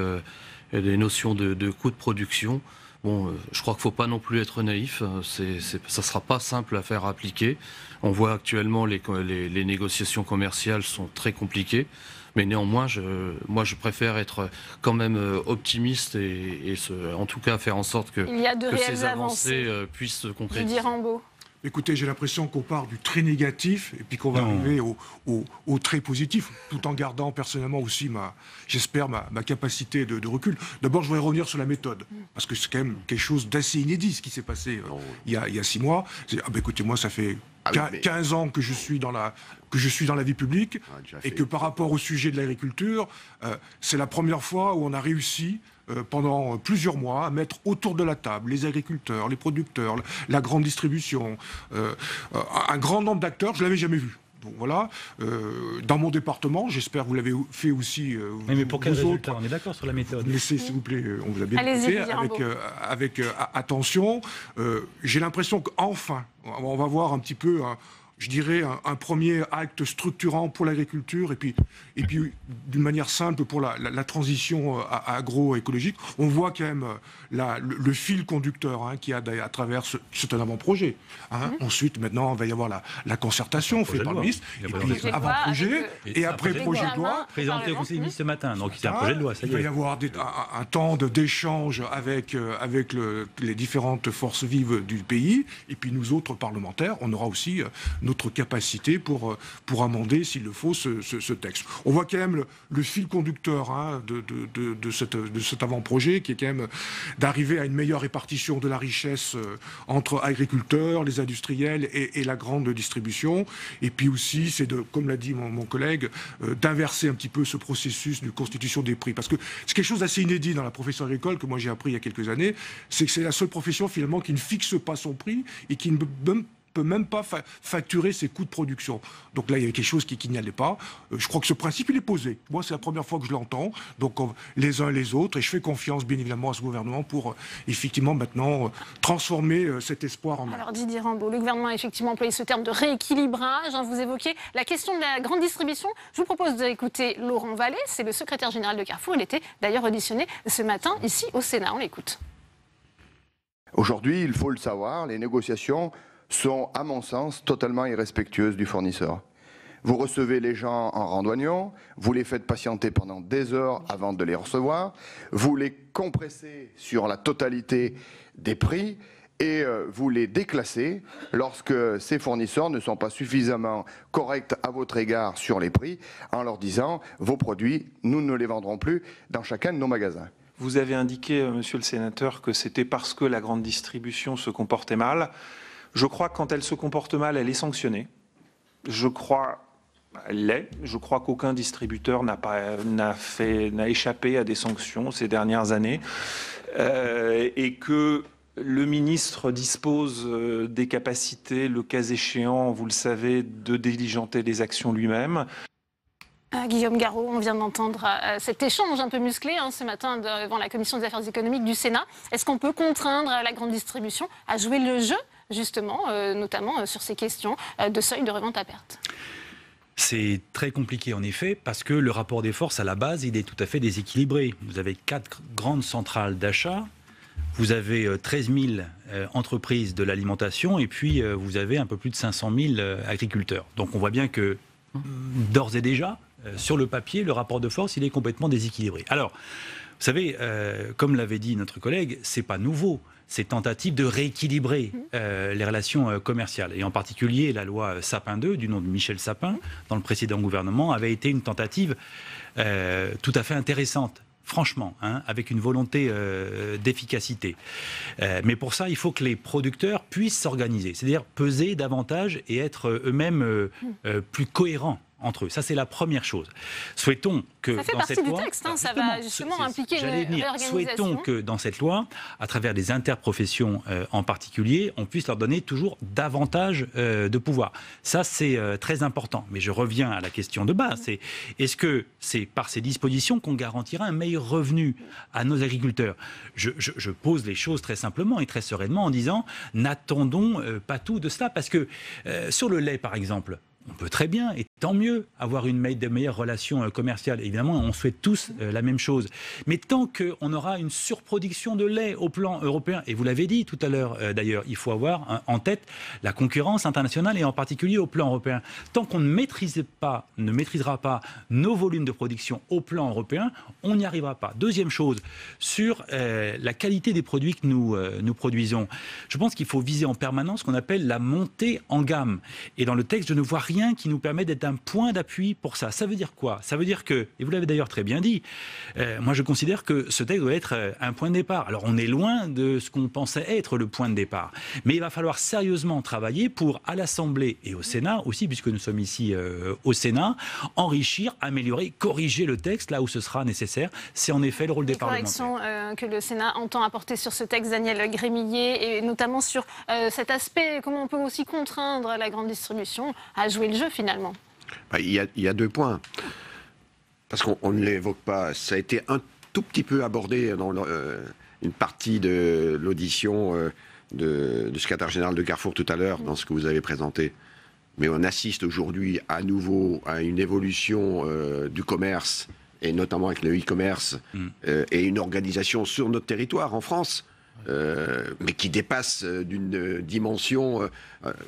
des notions de coûts de production. Bon, je crois qu'il ne faut pas non plus être naïf, ça ne sera pas simple à faire appliquer. On voit actuellement les négociations commerciales sont très compliquées. Mais néanmoins, moi, je préfère être quand même optimiste et en tout cas faire en sorte que ces avancées puissent se concrétiser. Didier Rambaud. Écoutez, j'ai l'impression qu'on part du très négatif et puis qu'on va arriver au très positif, tout en gardant personnellement aussi, j'espère, ma capacité de recul. D'abord, je voudrais revenir sur la méthode, parce que c'est quand même quelque chose d'assez inédit ce qui s'est passé il y a 6 mois. Écoutez, moi, ça fait 15 ans que je suis dans la vie publique et que par rapport au sujet de l'agriculture, c'est la première fois où on a réussi pendant plusieurs mois à mettre autour de la table les agriculteurs, les producteurs, la grande distribution, un grand nombre d'acteurs, je ne l'avais jamais vu. Donc voilà, dans mon département, j'espère que vous l'avez fait aussi. Mais pour quel résultat? On est d'accord sur la méthode. Laissez, s'il vous plaît, on vous a bien écouté avec attention. J'ai l'impression qu'enfin, on va voir un petit peu, je dirais, un premier acte structurant pour l'agriculture et puis d'une manière simple pour la transition agroécologique. On voit quand même le fil conducteur qu'il y a à travers cet avant-projet. Ensuite, maintenant, il va y avoir la concertation faite par le ministre, et puis avant-projet, et après projet de loi. Présenté au Conseil des ministres ce matin, donc c'est un projet de loi. Il va y avoir un temps d'échange avec les différentes forces vives du pays, et puis nous autres parlementaires, on aura aussi notre capacité pour amender, s'il le faut, ce texte. On voit quand même le fil conducteur de cet avant-projet, qui est quand même d'arriver à une meilleure répartition de la richesse entre agriculteurs, les industriels et la grande distribution. Et puis aussi, c'est comme l'a dit mon collègue, d'inverser un petit peu ce processus de constitution des prix. Parce que c'est quelque chose d'assez inédit dans la profession agricole, que moi j'ai appris il y a quelques années, c'est que c'est la seule profession finalement qui ne fixe pas son prix et qui ne peut même pas facturer ses coûts de production. Donc là, il y avait quelque chose qui n'y allait pas. Je crois que ce principe, il est posé. Moi, c'est la première fois que je l'entends. Donc, les uns et les autres. Et je fais confiance, bien évidemment, à ce gouvernement pour, effectivement, maintenant, transformer cet espoir en... Alors, Didier Rambaud, le gouvernement a effectivement employé ce terme de rééquilibrage. Vous évoquez la question de la grande distribution. Je vous propose d'écouter Laurent Vallée. C'est le secrétaire général de Carrefour. Il était d'ailleurs auditionné ce matin, ici, au Sénat. On l'écoute. Aujourd'hui, il faut le savoir, les négociations sont, à mon sens, totalement irrespectueuses du fournisseur. Vous recevez les gens en randonnion, vous les faites patienter pendant des heures avant de les recevoir, vous les compressez sur la totalité des prix et vous les déclassez lorsque ces fournisseurs ne sont pas suffisamment corrects à votre égard sur les prix, en leur disant « vos produits, nous ne les vendrons plus dans chacun de nos magasins ». Vous avez indiqué, monsieur le sénateur, que c'était parce que la grande distribution se comportait mal. Je crois que quand elle se comporte mal, elle est sanctionnée. Je crois qu'aucun distributeur n'a échappé à des sanctions ces dernières années et que le ministre dispose des capacités, le cas échéant, vous le savez, de diligenter les actions lui-même. Guillaume Garot, on vient d'entendre cet échange un peu musclé ce matin devant la Commission des affaires économiques du Sénat. Est-ce qu'on peut contraindre la grande distribution à jouer le jeu, justement, notamment sur ces questions de seuil de revente à perte? C'est très compliqué en effet, parce que le rapport des forces à la base, il est tout à fait déséquilibré. Vous avez 4 grandes centrales d'achat, vous avez 13 000 entreprises de l'alimentation, et puis vous avez un peu plus de 500 000 agriculteurs. Donc on voit bien que, d'ores et déjà, sur le papier, le rapport de force, il est complètement déséquilibré. Alors, vous savez, comme l'avait dit notre collègue, c'est pas nouveau. Ces tentatives de rééquilibrer les relations commerciales. Et en particulier, la loi Sapin 2, du nom de Michel Sapin, dans le précédent gouvernement, avait été une tentative tout à fait intéressante. Franchement, avec une volonté d'efficacité. Mais pour ça, il faut que les producteurs puissent s'organiser, c'est-à-dire peser davantage et être eux-mêmes plus cohérents entre eux. Ça, c'est la première chose. Souhaitons que ça fait dans partie cette du loi, texte, ça va justement impliquer une réorganisation. Souhaitons que dans cette loi, à travers les interprofessions en particulier, on puisse leur donner toujours davantage de pouvoir. Ça, c'est très important. Mais je reviens à la question de base. Est-ce que c'est par ces dispositions qu'on garantira un meilleur revenu à nos agriculteurs? Je pose les choses très simplement et très sereinement en disant n'attendons pas tout de cela. Parce que sur le lait, par exemple, on peut très bien, et tant mieux, avoir une meilleure relation commerciale. Évidemment, on souhaite tous la même chose. Mais tant qu'on aura une surproduction de lait au plan européen, et vous l'avez dit tout à l'heure d'ailleurs, il faut avoir en tête la concurrence internationale et en particulier au plan européen. Tant qu'on ne maîtrisera pas nos volumes de production au plan européen, on n'y arrivera pas. Deuxième chose, sur la qualité des produits que nous produisons. Je pense qu'il faut viser en permanence ce qu'on appelle la montée en gamme. Et dans le texte, je ne vois rien rien qui nous permet d'être un point d'appui pour ça. Ça veut dire quoi? Ça veut dire que, et vous l'avez d'ailleurs très bien dit, moi je considère que ce texte doit être un point de départ. Alors on est loin de ce qu'on pensait être le point de départ, mais il va falloir sérieusement travailler pour, à l'Assemblée et au Sénat aussi, puisque nous sommes ici au Sénat, enrichir, améliorer, corriger le texte là où ce sera nécessaire. C'est en effet le rôle des parlementaires. Les corrections que le Sénat entend apporter sur ce texte, Daniel Grémillet, et notamment sur cet aspect, comment on peut aussi contraindre la grande distribution à jouer le jeu finalement. Il y a 2 points. Parce qu'on ne l'évoque pas. Ça a été un tout petit peu abordé dans une partie de l'audition du secrétaire général de Carrefour tout à l'heure, dans ce que vous avez présenté. Mais on assiste aujourd'hui à nouveau à une évolution du commerce, et notamment avec le e-commerce, et une organisation sur notre territoire en France, mais qui dépasse d'une dimension...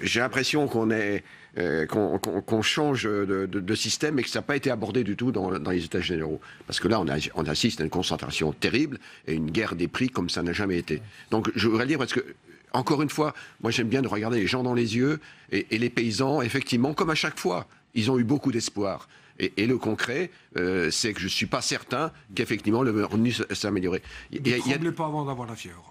j'ai l'impression qu'on change de système et que ça n'a pas été abordé du tout dans les états généraux. Parce que là, on assiste à une concentration terrible et une guerre des prix comme ça n'a jamais été. Donc je voudrais dire, parce que, encore une fois, moi j'aime bien de regarder les gens dans les yeux et les paysans, effectivement, comme à chaque fois, ils ont eu beaucoup d'espoir. Et le concret, c'est que je ne suis pas certain qu'effectivement le revenu s'améliorer. Ne tremblez pas avant d'avoir la fièvre.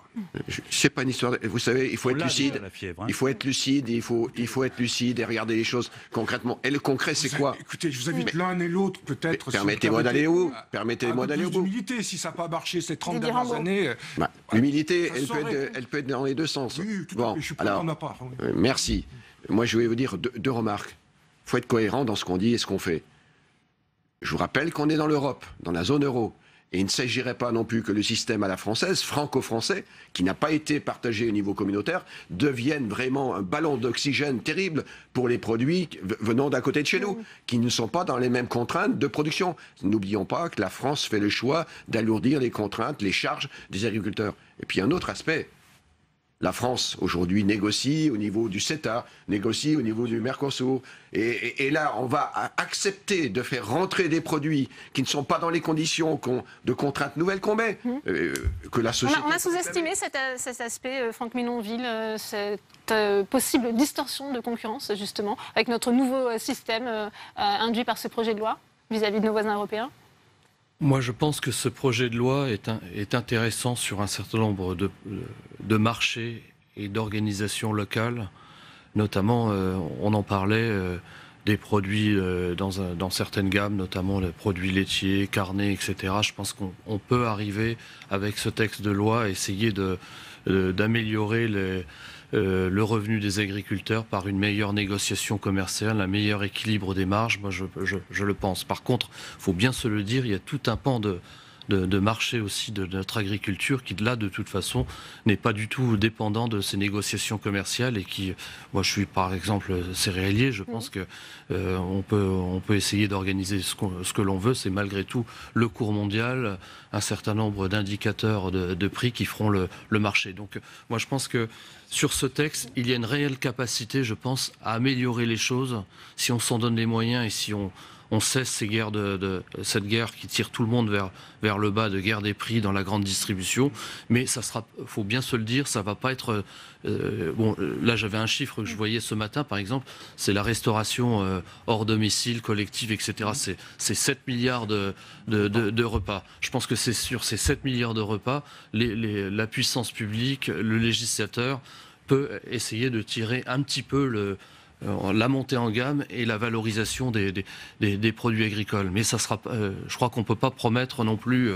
C'est pas une histoire. Vous savez, il faut être lucide. Il faut être lucide. Il faut être lucide et regarder les choses concrètement. Et le concret, c'est quoi? Écoutez, je vous invite l'un et l'autre, peut-être. Permettez-moi d'aller où? Permettez-moi d'aller au bout. L'humilité, si ça n'a pas marché ces 30 dernières années. L'humilité, elle peut être dans les deux sens. Oui, tout à fait. Je suis pas en part. Merci. Moi, je vais vous dire 2 remarques. Il faut être cohérent dans ce qu'on dit et ce qu'on fait. Je vous rappelle qu'on est dans l'Europe, dans la zone euro. Et il ne s'agirait pas non plus que le système à la française, franco-français, qui n'a pas été partagé au niveau communautaire, devienne vraiment un ballon d'oxygène terrible pour les produits venant d'à côté de chez nous, qui ne sont pas dans les mêmes contraintes de production. N'oublions pas que la France fait le choix d'alourdir les contraintes, les charges des agriculteurs. Et puis un autre aspect. La France, aujourd'hui, négocie au niveau du CETA, négocie au niveau du Mercosur. Et là, on va accepter de faire rentrer des produits qui ne sont pas dans les conditions de contraintes nouvelles qu'on met. Que la société... On a sous-estimé cet aspect, Franck Menonville, cette possible distorsion de concurrence, justement, avec notre nouveau système induit par ce projet de loi vis-à-vis de nos voisins européens. Moi, je pense que ce projet de loi est intéressant sur un certain nombre de marchés et d'organisations locales. Notamment, on en parlait, des produits dans certaines gammes, notamment les produits laitiers, carnés, etc. Je pense qu'on peut arriver, avec ce texte de loi, à essayer d'améliorer le revenu des agriculteurs par une meilleure négociation commerciale, un meilleur équilibre des marges. Moi, je le pense. Par contre, il faut bien se le dire, il y a tout un pan de marché aussi de notre agriculture qui, là, de toute façon, n'est pas du tout dépendant de ces négociations commerciales et qui, moi, je suis par exemple céréalier, je pense que on peut essayer d'organiser ce que l'on veut, c'est malgré tout le cours mondial, un certain nombre d'indicateurs de prix qui feront le marché. Donc, moi, je pense que sur ce texte, il y a une réelle capacité, je pense, à améliorer les choses si on s'en donne les moyens et si on cesse cette guerre qui tire tout le monde vers le bas, de guerre des prix dans la grande distribution. Mais ça sera, faut bien se le dire, ça va pas être... là, j'avais un chiffre que je voyais ce matin, par exemple, c'est la restauration hors domicile, collective, etc. C'est 7 milliards de repas. Je pense que c'est sur ces 7 milliards de repas, la puissance publique, le législateur peut essayer de tirer un petit peu la montée en gamme et la valorisation des produits agricoles. Mais ça sera, je crois qu'on ne peut pas promettre non plus...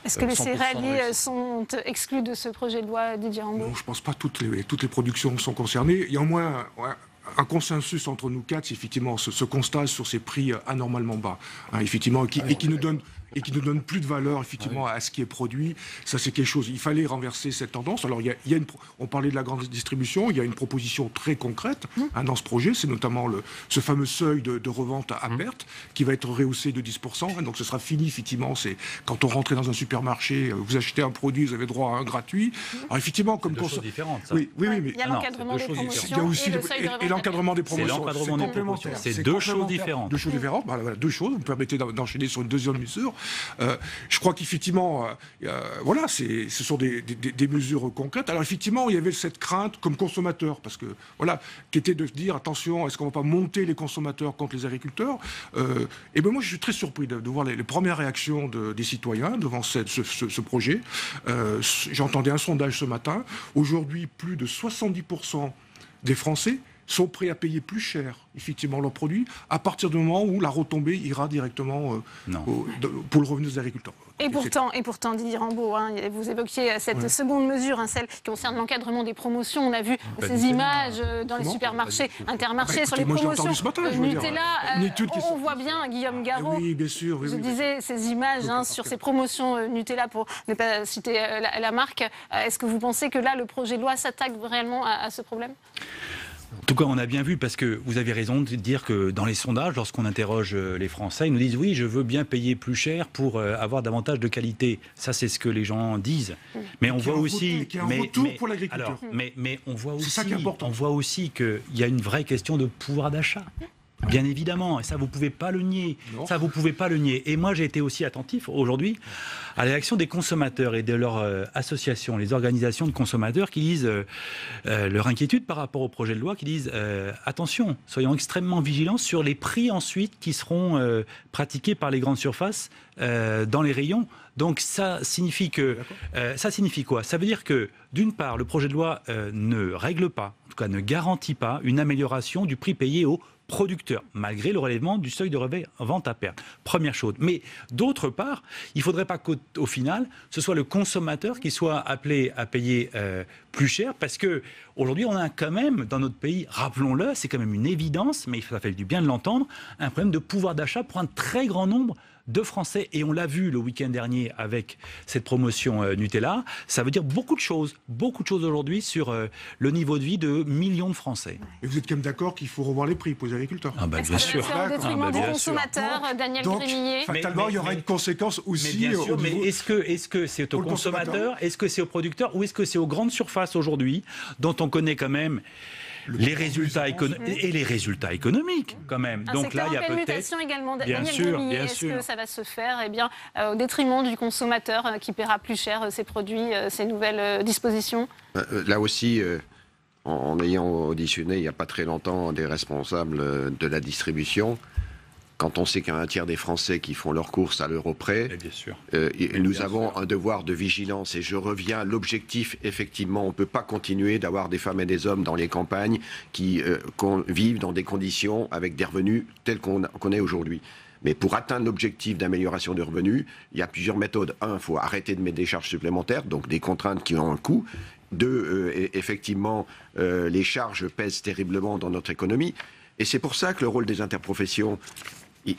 Est-ce que les céréaliers sont exclus de ce projet de loi, Didier Rambaud? Non, je ne pense pas que toutes les productions sont concernées. Il y a au moins un consensus entre nous quatre, c'est effectivement ce constat sur ces prix anormalement bas, effectivement, et qui ne donne plus de valeur effectivement à ce qui est produit. Ça, c'est quelque chose. Il fallait renverser cette tendance. Alors, on parlait de la grande distribution. Il y a une proposition très concrète dans ce projet. C'est notamment ce fameux seuil de revente à perte qui va être rehaussé de 10%. Donc, ce sera fini effectivement. C'est quand on rentrait dans un supermarché, vous achetez un produit, vous avez droit à un gratuit. Alors, effectivement, comme deux choses différentes. Ça. Oui, mais il y a l'encadrement des promotions. Il y a aussi l'encadrement des promotions. C'est deux choses différentes. Deux choses différentes. Voilà, deux choses. Vous me permettez d'enchaîner sur une deuxième mesure. Je crois qu'effectivement, voilà, ce sont des mesures concrètes. Alors effectivement, il y avait cette crainte comme consommateur, parce que voilà, qui était de se dire attention, est-ce qu'on ne va pas monter les consommateurs contre les agriculteurs? Et ben moi, je suis très surpris de voir les premières réactions des citoyens devant ce projet. J'entendais un sondage ce matin. Aujourd'hui, plus de 70% des Français sont prêts à payer plus cher, effectivement, leurs produits, à partir du moment où la retombée ira directement pour le revenu des agriculteurs. Et pourtant, Didier Rambaud, vous évoquiez cette seconde mesure, celle qui concerne l'encadrement des promotions. On a vu ces images dans les supermarchés, Intermarchés, sur les promotions Nutella. On voit bien, Guillaume Garot, je disais ces images sur ces promotions Nutella, pour ne pas citer la marque. Est-ce que vous pensez que là, le projet de loi s'attaque réellement à ce problème ? En tout cas, on a bien vu, parce que vous avez raison de dire que dans les sondages, lorsqu'on interroge les Français, ils nous disent oui, je veux bien payer plus cher pour avoir davantage de qualité. Ça, c'est ce que les gens disent. Mais on voit aussi, mais on voit aussi, on voit aussi qu'il y a une vraie question de pouvoir d'achat. Bien évidemment, et ça vous pouvez pas le nier. Ça vous pouvez pas le nier. Et moi, j'ai été aussi attentif aujourd'hui à la réaction des consommateurs et de leurs associations, les organisations de consommateurs qui disent leur inquiétude par rapport au projet de loi, qui disent attention, soyons extrêmement vigilants sur les prix ensuite qui seront pratiqués par les grandes surfaces dans les rayons. Donc ça signifie quoi? Ça veut dire que d'une part, le projet de loi ne règle pas, en tout cas ne garantit pas une amélioration du prix payé aux producteurs, malgré le relèvement du seuil de revente à perte. Première chose. Mais d'autre part, il ne faudrait pas qu'au final, ce soit le consommateur qui soit appelé à payer plus cher, parce qu'aujourd'hui, on a quand même, dans notre pays, rappelons-le, c'est quand même une évidence, mais ça fait du bien de l'entendre, un problème de pouvoir d'achat pour un très grand nombre de Français. Et on l'a vu le week-end dernier avec cette promotion Nutella. Ça veut dire beaucoup de choses aujourd'hui sur le niveau de vie de millions de Français. Et vous êtes quand même d'accord qu'il faut revoir les prix pour les agriculteurs? Bien sûr. C'est au détriment des consommateurs, Daniel Grémillet. Fatalement, il y aura une conséquence aussi. Mais bien sûr, mais est-ce que c'est au consommateur, est-ce que c'est aux producteurs, ou est-ce que c'est aux grandes surfaces aujourd'hui, dont on connaît quand même les résultats et les résultats économiques quand même. Donc là, il y a peut-être également. Bien sûr. Est-ce que ça va se faire au détriment du consommateur qui paiera plus cher ces produits, ces nouvelles dispositions? Là aussi, en ayant auditionné il n'y a pas très longtemps des responsables de la distribution, quand on sait qu'il y a un tiers des Français qui font leurs courses à l'euro près, nous avons un devoir de vigilance. Et je reviens à l'objectif, effectivement, on ne peut pas continuer d'avoir des femmes et des hommes dans les campagnes qui vivent dans des conditions avec des revenus tels qu'on est aujourd'hui. Mais pour atteindre l'objectif d'amélioration de revenus, il y a plusieurs méthodes. Un, il faut arrêter de mettre des charges supplémentaires, donc des contraintes qui ont un coût. Deux, effectivement, les charges pèsent terriblement dans notre économie. Et c'est pour ça que le rôle des interprofessions...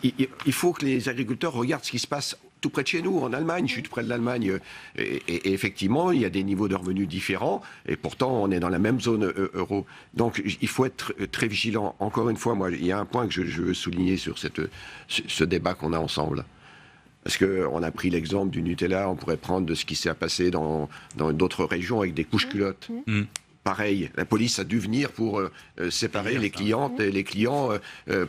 Il faut que les agriculteurs regardent ce qui se passe tout près de chez nous, en Allemagne. Je suis tout près de l'Allemagne. Et effectivement, il y a des niveaux de revenus différents. Et pourtant, on est dans la même zone euro. Donc, il faut être très vigilant. Encore une fois, moi, il y a un point que je veux souligner sur ce débat qu'on a ensemble. Parce qu'on a pris l'exemple du Nutella. On pourrait prendre de ce qui s'est passé dans d'autres régions avec des couches-culottes. Pareil, la police a dû venir pour séparer les clientes et les clients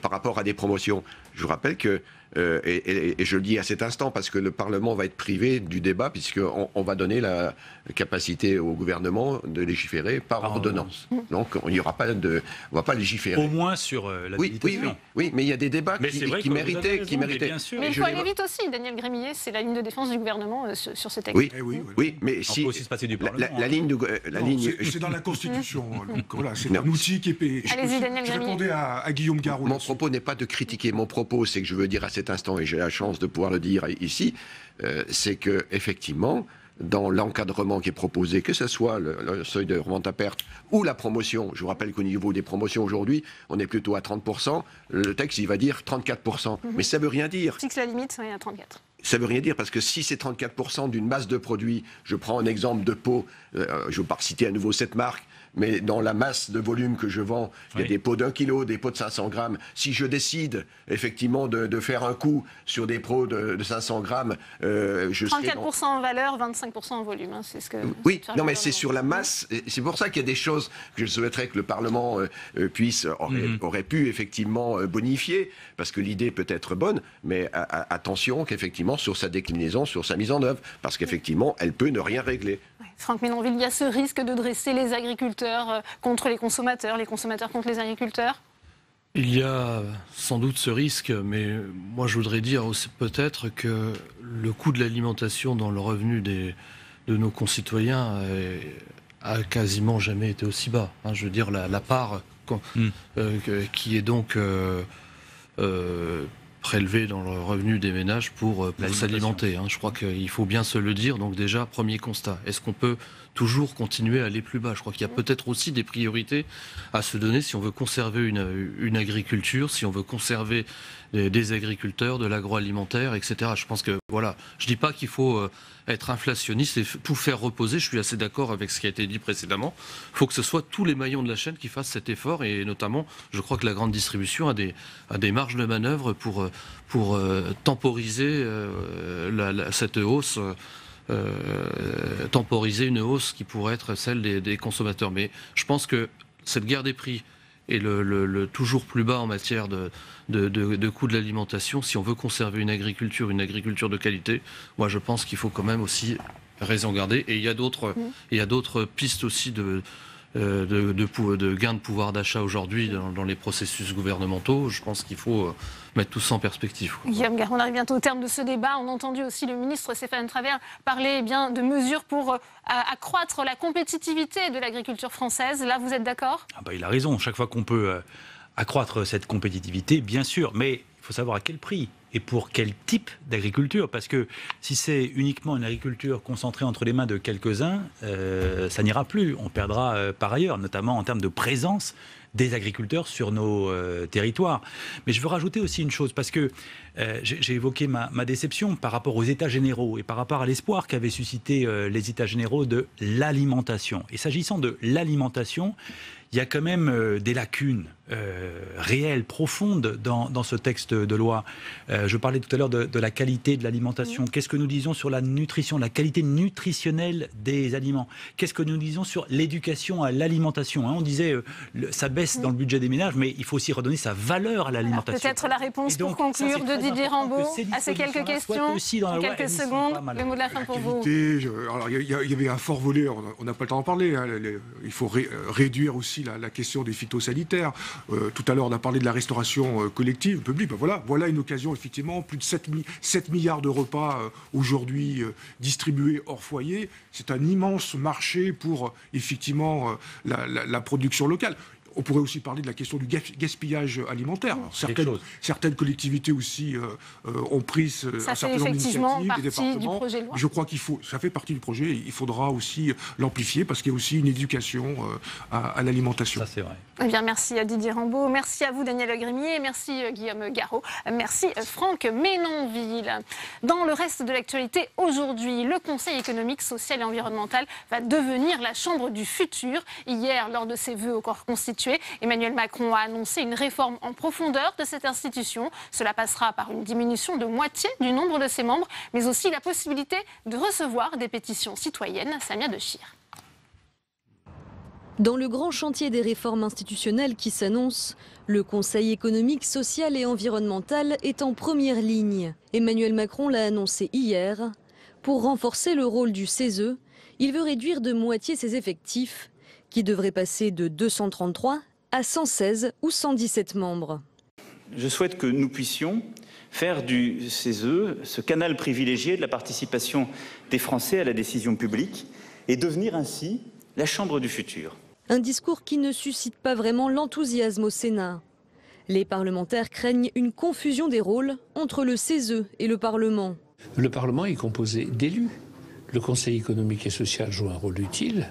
par rapport à des promotions. Je vous rappelle que, et je le dis à cet instant, parce que le Parlement va être privé du débat, puisqu'on va donner la capacité au gouvernement de légiférer par ordonnance. Donc, on ne va pas légiférer. Au moins sur la limitation. Oui, mais il y a des débats qui méritaient. Mais il faut aller vite aussi, Daniel Grémillet, c'est la ligne de défense du gouvernement sur ces textes. Oui, mais si... On peut aussi se passer du Parlement. La ligne... C'est dans la Constitution. Donc, voilà, c'est un outil qui est payé. Allez-y, Daniel Grémillet. Je répondais à Guillaume Garot. Mon propos n'est pas de critiquer. Mon propos, c'est que je veux dire à cet instant, et j'ai la chance de pouvoir le dire ici, c'est que effectivement, dans l'encadrement qui est proposé, que ce soit le seuil de revente à perte ou la promotion, je vous rappelle qu'au niveau des promotions aujourd'hui, on est plutôt à 30%, le texte il va dire 34%, mais ça veut rien dire. Fixe la limite, à 34%. Ça veut rien dire, parce que si c'est 34% d'une masse de produits, je prends un exemple de pot, je ne veux pas citer à nouveau cette marque, mais dans la masse de volume que je vends, il y a des pots d'1 kilo, des pots de 500 grammes. Si je décide effectivement de faire un coup sur des pots de 500 grammes, je 34% en valeur, 25% en volume. Hein, c'est ce que. Oui, non, mais c'est sur la masse. C'est pour ça qu'il y a des choses que je souhaiterais que le Parlement aurait pu effectivement bonifier, parce que l'idée peut être bonne, mais attention qu'effectivement sur sa déclinaison, sur sa mise en œuvre, parce qu'effectivement elle peut ne rien régler. Franck Menonville, il y a ce risque de dresser les agriculteurs contre les consommateurs contre les agriculteurs? Il y a sans doute ce risque, mais moi je voudrais dire aussi peut-être que le coût de l'alimentation dans le revenu de nos concitoyens a quasiment jamais été aussi bas. Hein, je veux dire, la part qui est donc prélevée dans le revenu des ménages pour s'alimenter. Hein. Je crois qu'il faut bien se le dire. Donc déjà, premier constat. Est-ce qu'on peut toujours continuer à aller plus bas? Je crois qu'il y a peut-être aussi des priorités à se donner si on veut conserver une agriculture, si on veut conserver des agriculteurs, de l'agroalimentaire, etc. Je pense que, voilà, je dis pas qu'il faut être inflationniste et tout faire reposer. Je suis assez d'accord avec ce qui a été dit précédemment. Il faut que ce soit tous les maillons de la chaîne qui fassent cet effort, et notamment, je crois que la grande distribution a des marges de manœuvre pour temporiser cette hausse. Temporiser une hausse qui pourrait être celle des consommateurs. Mais je pense que cette guerre des prix et le toujours plus bas en matière de coût de l'alimentation, si on veut conserver une agriculture de qualité, moi je pense qu'il faut quand même aussi raison garder. Et il y a d'autres pistes aussi de gains de pouvoir d'achat aujourd'hui dans les processus gouvernementaux. Je pense qu'il faut mettre tout ça en perspective. Guillaume Garot, on arrive bientôt au terme de ce débat. On a entendu aussi le ministre Stéphane Travert parler de mesures pour accroître la compétitivité de l'agriculture française. Là, vous êtes d'accord? Il a raison. Chaque fois qu'on peut accroître cette compétitivité, bien sûr, mais il faut savoir à quel prix et pour quel type d'agriculture. Parce que si c'est uniquement une agriculture concentrée entre les mains de quelques-uns, ça n'ira plus. On perdra par ailleurs, notamment en termes de présence des agriculteurs sur nos territoires. Mais je veux rajouter aussi une chose, parce que j'ai évoqué ma déception par rapport aux États généraux et par rapport à l'espoir qu'avaient suscité les États généraux de l'alimentation. Et s'agissant de l'alimentation, il y a quand même des lacunes réelles, profondes dans ce texte de loi. Je parlais tout à l'heure de la qualité de l'alimentation. Qu'est-ce que nous disons sur la nutrition, la qualité nutritionnelle des aliments? Qu'est-ce que nous disons sur l'éducation à l'alimentation? On disait ça baisse dans le budget des ménages, mais il faut aussi redonner sa valeur à l'alimentation. Peut-être la réponse pour conclure de Didier Rambaud à ces quelques questions. En quelques secondes, le mot de la fin pour vous. Il y avait un fort volet, on n'a pas le temps d'en parler. Hein, il faut réduire aussi la question des phytosanitaires. Tout à l'heure, on a parlé de la restauration collective, publique. Voilà une occasion, effectivement. Plus de 7 milliards de repas aujourd'hui distribués hors foyer. C'est un immense marché pour, effectivement, la production locale. On pourrait aussi parler de la question du gaspillage alimentaire. Alors, certaines collectivités aussi ont pris un certain nombre d'initiatives, des départements. Je crois ça fait partie du projet. Il faudra aussi l'amplifier parce qu'il y a aussi une éducation à l'alimentation. Ça, c'est vrai. Eh bien, merci à Didier Rambaud, merci à vous Daniel Grimier, merci Guillaume Garot, merci Franck Menonville. Dans le reste de l'actualité, aujourd'hui, le Conseil économique, social et environnemental va devenir la chambre du futur. Hier, lors de ses vœux au corps constitué, Emmanuel Macron a annoncé une réforme en profondeur de cette institution. Cela passera par une diminution de moitié du nombre de ses membres, mais aussi la possibilité de recevoir des pétitions citoyennes. Samia Dechir. Dans le grand chantier des réformes institutionnelles qui s'annonce, le Conseil économique, social et environnemental est en première ligne. Emmanuel Macron l'a annoncé hier. Pour renforcer le rôle du CESE, il veut réduire de moitié ses effectifs, qui devraient passer de 233 à 116 ou 117 membres. Je souhaite que nous puissions faire du CESE ce canal privilégié de la participation des Français à la décision publique et devenir ainsi la chambre du futur. Un discours qui ne suscite pas vraiment l'enthousiasme au Sénat. Les parlementaires craignent une confusion des rôles entre le CESE et le Parlement. Le Parlement est composé d'élus. Le Conseil économique et social joue un rôle utile,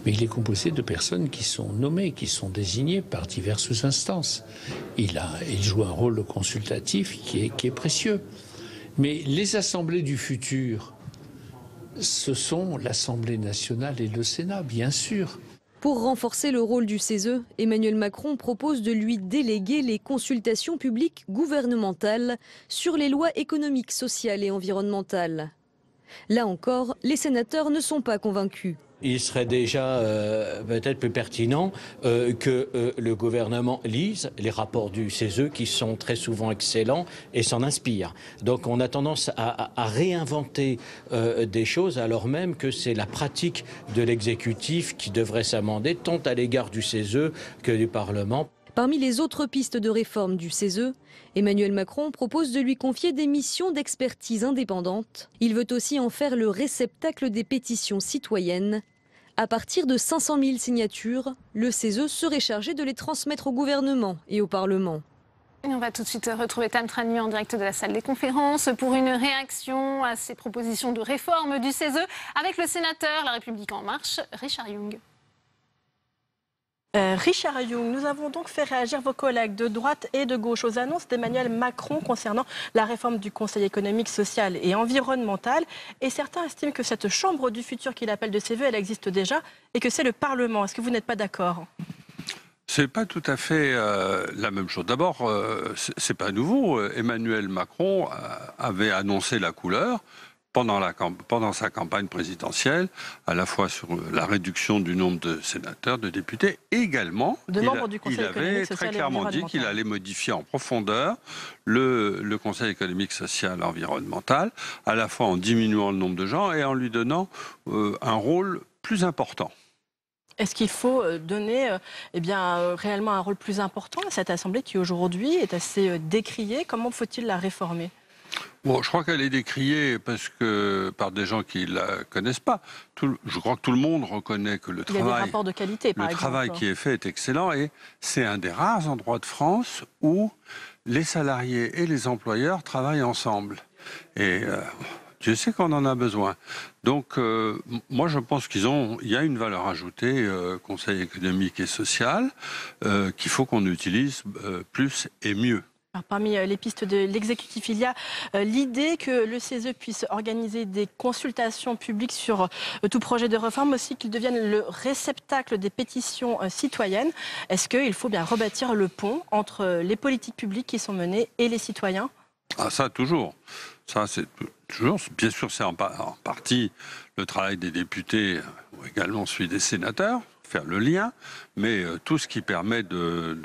mais il est composé de personnes qui sont nommées, qui sont désignées par diverses instances. Il joue un rôle consultatif qui est précieux. Mais les assemblées du futur, ce sont l'Assemblée nationale et le Sénat, bien sûr. Pour renforcer le rôle du CESE, Emmanuel Macron propose de lui déléguer les consultations publiques gouvernementales sur les lois économiques, sociales et environnementales. Là encore, les sénateurs ne sont pas convaincus. Il serait déjà peut-être plus pertinent que le gouvernement lise les rapports du CESE qui sont très souvent excellents et s'en inspire. Donc on a tendance à réinventer des choses alors même que c'est la pratique de l'exécutif qui devrait s'amender tant à l'égard du CESE que du Parlement. Parmi les autres pistes de réforme du CESE, Emmanuel Macron propose de lui confier des missions d'expertise indépendantes. Il veut aussi en faire le réceptacle des pétitions citoyennes. À partir de 500 000 signatures, le CESE serait chargé de les transmettre au gouvernement et au Parlement. Et on va tout de suite retrouver Tam Trani en direct de la salle des conférences pour une réaction à ces propositions de réforme du CESE avec le sénateur La République En Marche, Richard Yung. Richard Yung, nous avons donc fait réagir vos collègues de droite et de gauche aux annonces d'Emmanuel Macron concernant la réforme du Conseil économique, social et environnemental. Et certains estiment que cette chambre du futur qu'il appelle de ses voeux, elle existe déjà et que c'est le Parlement. Est-ce que vous n'êtes pas d'accord ? C'est pas tout à fait la même chose. D'abord, c'est pas nouveau. Emmanuel Macron avait annoncé la couleur pendant sa campagne présidentielle, à la fois sur la réduction du nombre de sénateurs, de députés, également, il avait très clairement dit qu'il allait modifier en profondeur le Conseil économique, social et environnemental, à la fois en diminuant le nombre de gens et en lui donnant un rôle plus important. Est-ce qu'il faut donner réellement un rôle plus important à cette Assemblée qui aujourd'hui est assez décriée? Comment faut-il la réformer? Bon, je crois qu'elle est décriée par des gens qui ne la connaissent pas. Je crois que tout le monde reconnaît que le travail qui est fait est excellent et c'est un des rares endroits de France où les salariés et les employeurs travaillent ensemble. Et Dieu sait qu'on en a besoin. Donc, moi, je pense qu'il y a une valeur ajoutée, Conseil économique et social, qu'il faut qu'on utilise plus et mieux. Alors, parmi les pistes de l'exécutif, il y a l'idée que le CESE puisse organiser des consultations publiques sur tout projet de réforme, aussi qu'il devienne le réceptacle des pétitions citoyennes. Est-ce qu'il faut bien rebâtir le pont entre les politiques publiques qui sont menées et les citoyens? Ah, ça, toujours. Ça, c'est toujours. Bien sûr, c'est en partie le travail des députés, ou également celui des sénateurs, faire le lien, mais tout ce qui permet de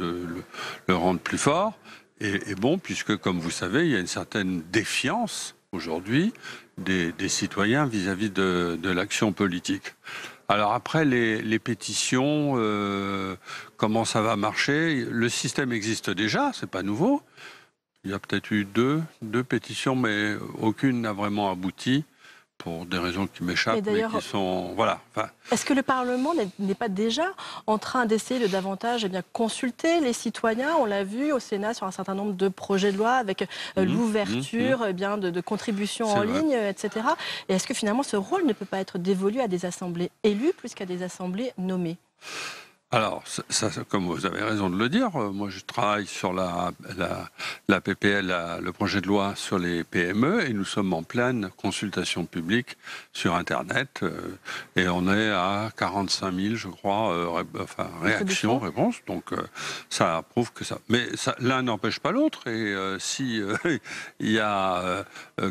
le rendre plus fort est bon, puisque, comme vous savez, il y a une certaine défiance aujourd'hui des citoyens vis-à-vis de l'action politique. Alors après, les pétitions, comment ça va marcher? Le système existe déjà, c'est pas nouveau. Il y a peut-être eu deux pétitions, mais aucune n'a vraiment abouti, pour des raisons qui m'échappent, mais qui sont... Voilà. Enfin, est-ce que le Parlement n'est pas déjà en train d'essayer de davantage consulter les citoyens? On l'a vu au Sénat sur un certain nombre de projets de loi avec l'ouverture de contributions en ligne, etc. Et est-ce que finalement ce rôle ne peut pas être dévolu à des assemblées élues plus qu'à des assemblées nommées? Alors, ça, comme vous avez raison de le dire, moi je travaille sur la PPL, le projet de loi sur les PME, et nous sommes en pleine consultation publique sur Internet, et on est à 45 000, je crois, réactions, réponses, donc ça prouve que ça... Mais l'un n'empêche pas l'autre, et si il y a,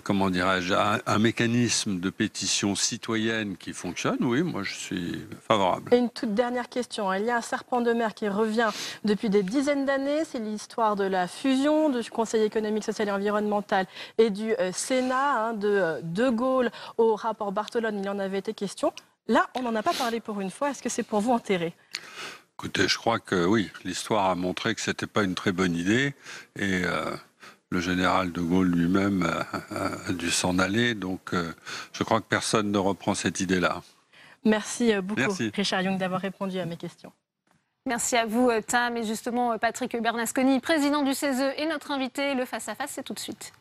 comment dirais-je, un mécanisme de pétition citoyenne qui fonctionne, oui, moi je suis favorable. Et une toute dernière question, il y a un serpent de mer qui revient depuis des dizaines d'années, c'est l'histoire de la fusion du Conseil économique, social et environnemental et du Sénat, de Gaulle au rapport Bartolone, il en avait été question. Là, on n'en a pas parlé pour une fois, est-ce que c'est pour vous enterrer? Écoutez, je crois que oui, l'histoire a montré que ce n'était pas une très bonne idée, et le général de Gaulle lui-même a dû s'en aller, donc je crois que personne ne reprend cette idée-là. Merci beaucoup, Richard Yung, d'avoir répondu à mes questions. Merci à vous, Tam. Et justement, Patrick Bernasconi, président du CESE, est notre invité. Le face-à-face, c'est tout de suite.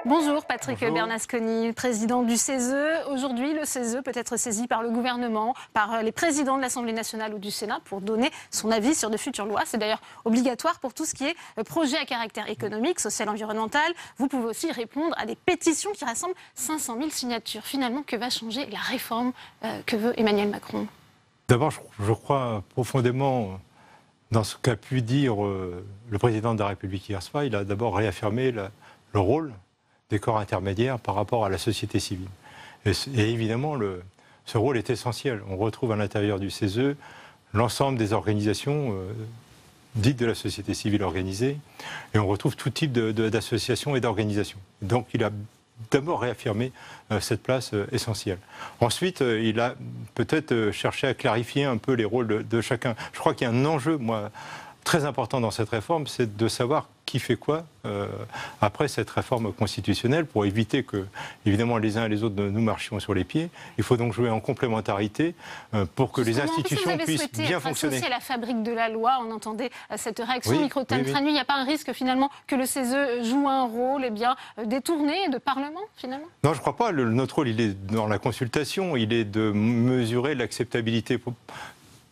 Bonjour Patrick Bernasconi, président du CESE. Aujourd'hui, le CESE peut être saisi par le gouvernement, par les présidents de l'Assemblée nationale ou du Sénat pour donner son avis sur de futures lois. C'est d'ailleurs obligatoire pour tout ce qui est projet à caractère économique, social, environnemental. Vous pouvez aussi répondre à des pétitions qui rassemblent 500 000 signatures. Finalement, que va changer la réforme que veut Emmanuel Macron? D'abord, je crois profondément dans ce qu'a pu dire le président de la République hier soir. Il a d'abord réaffirmé le rôle des corps intermédiaires par rapport à la société civile. Et évidemment, ce rôle est essentiel. On retrouve à l'intérieur du CESE l'ensemble des organisations dites de la société civile organisée, et on retrouve tout type d'associations et d'organisations. Donc il a d'abord réaffirmé cette place essentielle. Ensuite, il a peut-être cherché à clarifier un peu les rôles de chacun. Je crois qu'il y a un enjeu, très important dans cette réforme, c'est de savoir qui fait quoi après cette réforme constitutionnelle pour éviter que, évidemment, les uns et les autres nous marchions sur les pieds. Il faut donc jouer en complémentarité pour que les institutions puissent bien fonctionner. Associé à la fabrique de la loi, on entendait cette réaction Oui, Micro-Time oui. Tranuit. Il n'y a pas un risque finalement que le CESE joue un rôle détourné de Parlement finalement? Non, je ne crois pas. Notre rôle, il est dans la consultation, il est de mesurer l'acceptabilité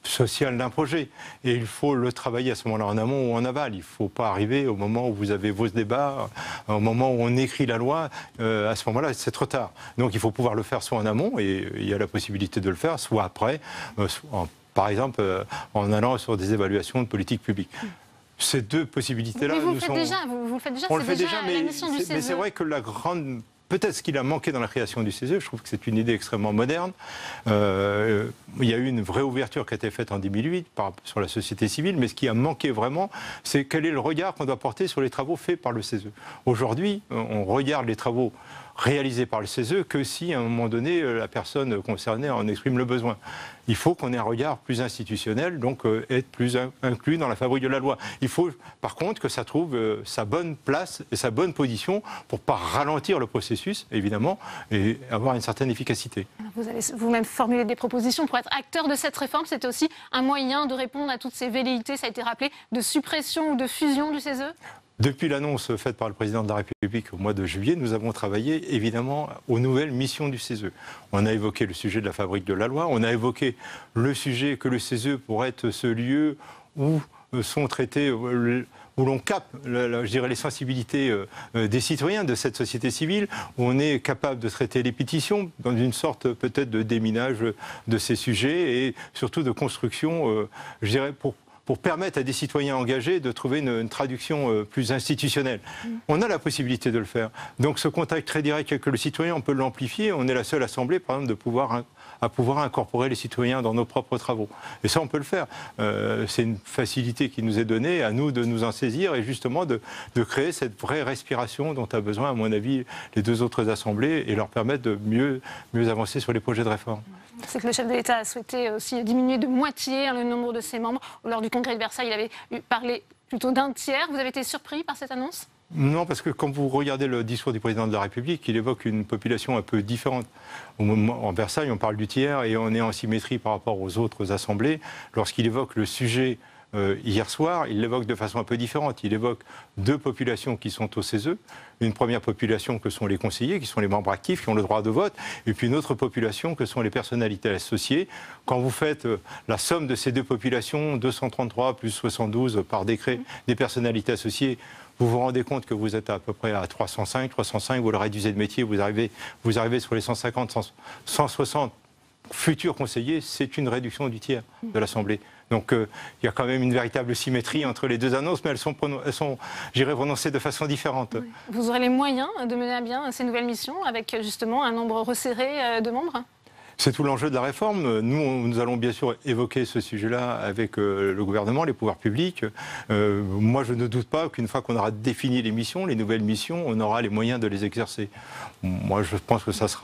social d'un projet. Et il faut le travailler à ce moment-là en amont ou en aval. Il ne faut pas arriver au moment où vous avez vos débats, au moment où on écrit la loi, à ce moment-là, c'est trop tard. Donc il faut pouvoir le faire soit en amont, et il y a la possibilité de le faire, soit après, par exemple en allant sur des évaluations de politique publique. Ces deux possibilités-là, vous le faites déjà, vous le faites déjà, on le fait déjà, la mission du CESE. mais c'est vrai que la grande... Peut-être ce qu'il a manqué dans la création du CESE, je trouve que c'est une idée extrêmement moderne. Il y a eu une vraie ouverture qui a été faite en 2008 sur la société civile, mais ce qui a manqué vraiment, c'est quel est le regard qu'on doit porter sur les travaux faits par le CESE. Aujourd'hui, on regarde les travaux réalisés par le CESE que si, à un moment donné, la personne concernée en exprime le besoin. Il faut qu'on ait un regard plus institutionnel, donc être plus inclus dans la fabrique de la loi. Il faut, par contre, que ça trouve sa bonne place et sa bonne position pour ne pas ralentir le processus, évidemment, et avoir une certaine efficacité. Vous allez vous-même formuler des propositions pour être acteur de cette réforme. C'était aussi un moyen de répondre à toutes ces velléités, ça a été rappelé, de suppression ou de fusion du CESE? Depuis l'annonce faite par le président de la République au mois de juillet, nous avons travaillé évidemment aux nouvelles missions du CESE. On a évoqué le sujet de la fabrique de la loi, on a évoqué le sujet que le CESE pourrait être ce lieu où sont traités, où l'on capte, je dirais, les sensibilités des citoyens de cette société civile, où on est capable de traiter les pétitions dans une sorte peut-être de déminage de ces sujets et surtout de construction, je dirais, pour permettre à des citoyens engagés de trouver une traduction plus institutionnelle. On a la possibilité de le faire. Donc ce contact très direct avec le citoyen, on peut l'amplifier. On est la seule assemblée, par exemple, à pouvoir incorporer les citoyens dans nos propres travaux. Et ça, on peut le faire. C'est une facilité qui nous est donnée, à nous de nous en saisir et justement de créer cette vraie respiration dont a besoin, à mon avis, les deux autres assemblées et leur permettre de mieux avancer sur les projets de réforme. C'est que le chef de l'État a souhaité aussi diminuer de moitié le nombre de ses membres. Lors du congrès de Versailles, il avait parlé plutôt d'un tiers. Vous avez été surpris par cette annonce ? Non, parce que quand vous regardez le discours du président de la République, il évoque une population un peu différente. En Versailles, on parle du tiers et on est en symétrie par rapport aux autres assemblées. Lorsqu'il évoque le sujet hier soir, il l'évoque de façon un peu différente. Il évoque deux populations qui sont au CESE. Une première population que sont les conseillers, qui sont les membres actifs, qui ont le droit de vote, et puis une autre population que sont les personnalités associées. Quand vous faites la somme de ces deux populations, 233 plus 72 par décret des personnalités associées, vous vous rendez compte que vous êtes à peu près à 305, vous le réduisez de métier, vous arrivez sur les 150, 160 futurs conseillers, c'est une réduction du tiers de l'Assemblée. Donc il y a quand même une véritable symétrie entre les deux annonces, mais elles sont j'irais, prononcées de façon différente. Oui. Vous aurez les moyens de mener à bien ces nouvelles missions avec justement un nombre resserré de membres ? C'est tout l'enjeu de la réforme. Nous allons bien sûr évoquer ce sujet-là avec le gouvernement, les pouvoirs publics. Moi, je ne doute pas qu'une fois qu'on aura défini les missions, les nouvelles missions, on aura les moyens de les exercer. Moi, je pense que ça se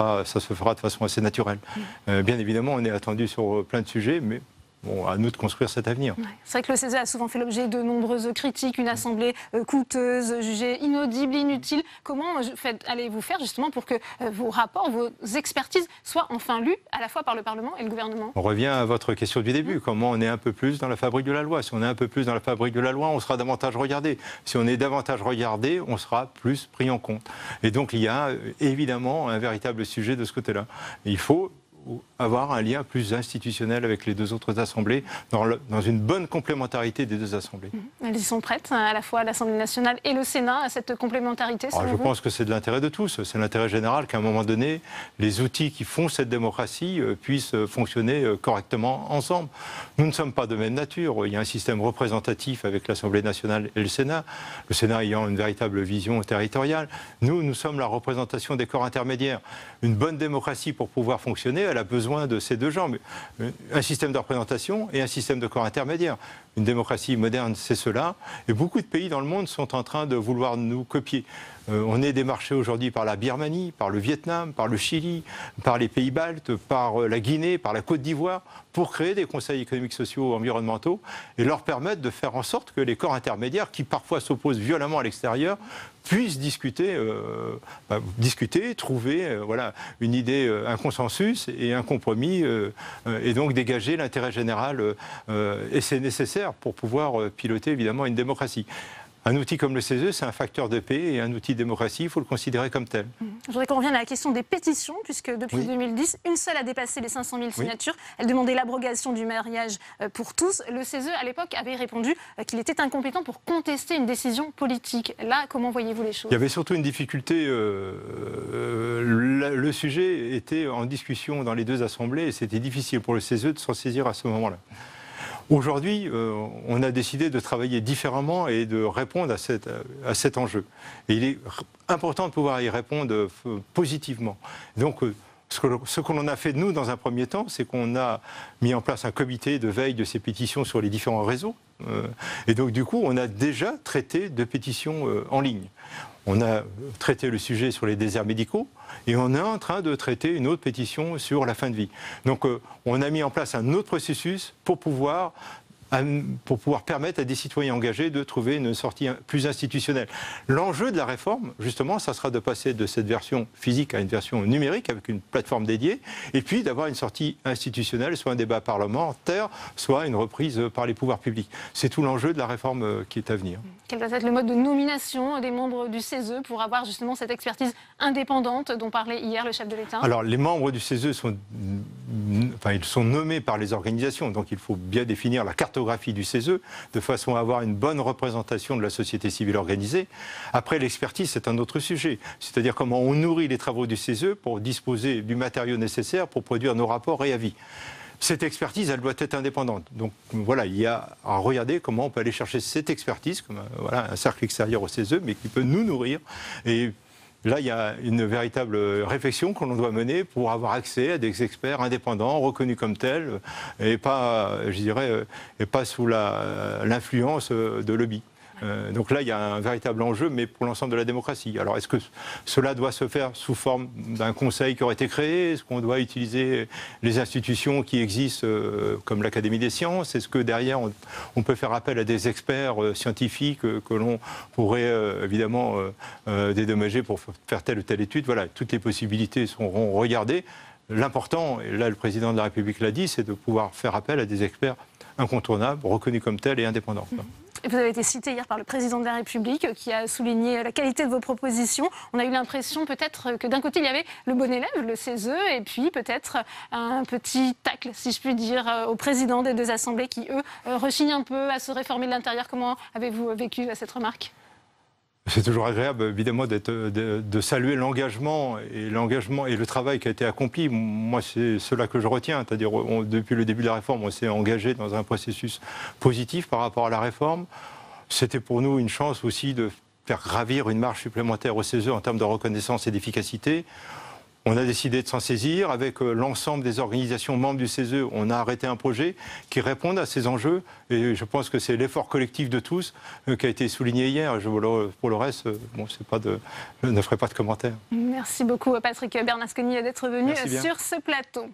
fera de façon assez naturelle. Bien évidemment, on est attendu sur plein de sujets, mais Bon, à nous de construire cet avenir. Ouais. C'est vrai que le CESE a souvent fait l'objet de nombreuses critiques, une assemblée coûteuse, jugée inaudible, inutile. Comment allez-vous faire justement pour que vos rapports, vos expertises soient enfin lus à la fois par le Parlement et le gouvernement? On revient à votre question du début. Comment on est un peu plus dans la fabrique de la loi? Si on est un peu plus dans la fabrique de la loi, on sera davantage regardé. Si on est davantage regardé, on sera plus pris en compte. Et donc il y a évidemment un véritable sujet de ce côté-là. Il faut avoir un lien plus institutionnel avec les deux autres assemblées, dans une bonne complémentarité des deux assemblées. Elles y sont prêtes, à la fois l'Assemblée nationale et le Sénat, à cette complémentarité? Je pense que c'est de l'intérêt de tous. C'est l'intérêt général qu'à un moment donné, les outils qui font cette démocratie puissent fonctionner correctement ensemble. Nous ne sommes pas de même nature. Il y a un système représentatif avec l'Assemblée nationale et le Sénat ayant une véritable vision territoriale. Nous sommes la représentation des corps intermédiaires. Une bonne démocratie, pour pouvoir fonctionner, elle a besoin de ces deux jambes, un système de représentation et un système de corps intermédiaire. Une démocratie moderne, c'est cela. Et beaucoup de pays dans le monde sont en train de vouloir nous copier. On est démarché aujourd'hui par la Birmanie, par le Vietnam, par le Chili, par les pays baltes, par la Guinée, par la Côte d'Ivoire, pour créer des conseils économiques, sociaux, environnementaux et leur permettre de faire en sorte que les corps intermédiaires, qui parfois s'opposent violemment à l'extérieur, puissent discuter, trouver une idée, un consensus et un compromis, et donc dégager l'intérêt général. Et c'est nécessaire pour pouvoir piloter évidemment une démocratie. Un outil comme le CESE, c'est un facteur de paix, et un outil de démocratie, il faut le considérer comme tel. Je voudrais qu'on revienne à la question des pétitions, puisque depuis 2010, une seule a dépassé les 500 000 signatures. Elle demandait l'abrogation du mariage pour tous. Le CESE, à l'époque, avait répondu qu'il était incompétent pour contester une décision politique. Là, comment voyez-vous les choses? Il y avait surtout une difficulté. Le sujet était en discussion dans les deux assemblées, et c'était difficile pour le CESE de s'en saisir à ce moment-là. Aujourd'hui, on a décidé de travailler différemment et de répondre à cet enjeu. Et il est important de pouvoir y répondre positivement. Donc, ce que l'on a fait, nous, dans un premier temps, c'est qu'on a mis en place un comité de veille de ces pétitions sur les différents réseaux. Et donc, du coup, on a déjà traité de pétitions en ligne. On a traité le sujet sur les déserts médicaux et on est en train de traiter une autre pétition sur la fin de vie. Donc on a mis en place un autre processus pour pouvoir permettre à des citoyens engagés de trouver une sortie plus institutionnelle. L'enjeu de la réforme, justement, ça sera de passer de cette version physique à une version numérique avec une plateforme dédiée, et puis d'avoir une sortie institutionnelle, soit un débat parlementaire, soit une reprise par les pouvoirs publics. C'est tout l'enjeu de la réforme qui est à venir. Quel va être le mode de nomination des membres du CESE pour avoir justement cette expertise indépendante dont parlait hier le chef de l'État? Alors, les membres du CESE sont nommés par les organisations, donc il faut bien définir la cartographie du CESE, de façon à avoir une bonne représentation de la société civile organisée. Après, l'expertise, c'est un autre sujet. C'est-à-dire comment on nourrit les travaux du CESE pour disposer du matériau nécessaire pour produire nos rapports et avis. Cette expertise, elle doit être indépendante. Donc voilà, il y a à regarder comment on peut aller chercher cette expertise, comme un cercle extérieur au CESE, mais qui peut nous nourrir. Et là, il y a une véritable réflexion que l'on doit mener pour avoir accès à des experts indépendants, reconnus comme tels, et pas, je dirais, et pas sous l'influence de lobbies. Donc là, il y a un véritable enjeu, mais pour l'ensemble de la démocratie. Alors, est-ce que cela doit se faire sous forme d'un conseil qui aurait été créé? Est-ce qu'on doit utiliser les institutions qui existent, comme l'Académie des sciences? Est-ce que derrière, on peut faire appel à des experts scientifiques que l'on pourrait évidemment dédommager pour faire telle ou telle étude? Voilà, toutes les possibilités seront regardées. L'important, et là le président de la République l'a dit, c'est de pouvoir faire appel à des experts incontournables, reconnus comme tels et indépendants. Vous avez été cité hier par le président de la République qui a souligné la qualité de vos propositions. On a eu l'impression peut-être que d'un côté il y avait le bon élève, le CESE, et puis peut-être un petit tacle, si je puis dire, au président des deux assemblées qui, eux, rechignent un peu à se réformer de l'intérieur. Comment avez-vous vécu cette remarque ? C'est toujours agréable, évidemment, de saluer l'engagement et le travail qui a été accompli. Moi, c'est cela que je retiens. C'est-à-dire, depuis le début de la réforme, on s'est engagé dans un processus positif par rapport à la réforme. C'était pour nous une chance aussi de faire gravir une marche supplémentaire au CESE en termes de reconnaissance et d'efficacité. On a décidé de s'en saisir avec l'ensemble des organisations membres du CESE. On a arrêté un projet qui réponde à ces enjeux. Et je pense que c'est l'effort collectif de tous qui a été souligné hier. Pour le reste, je ne ferai pas de commentaires. Merci beaucoup, Patrick Bernasconi, d'être venu sur ce plateau.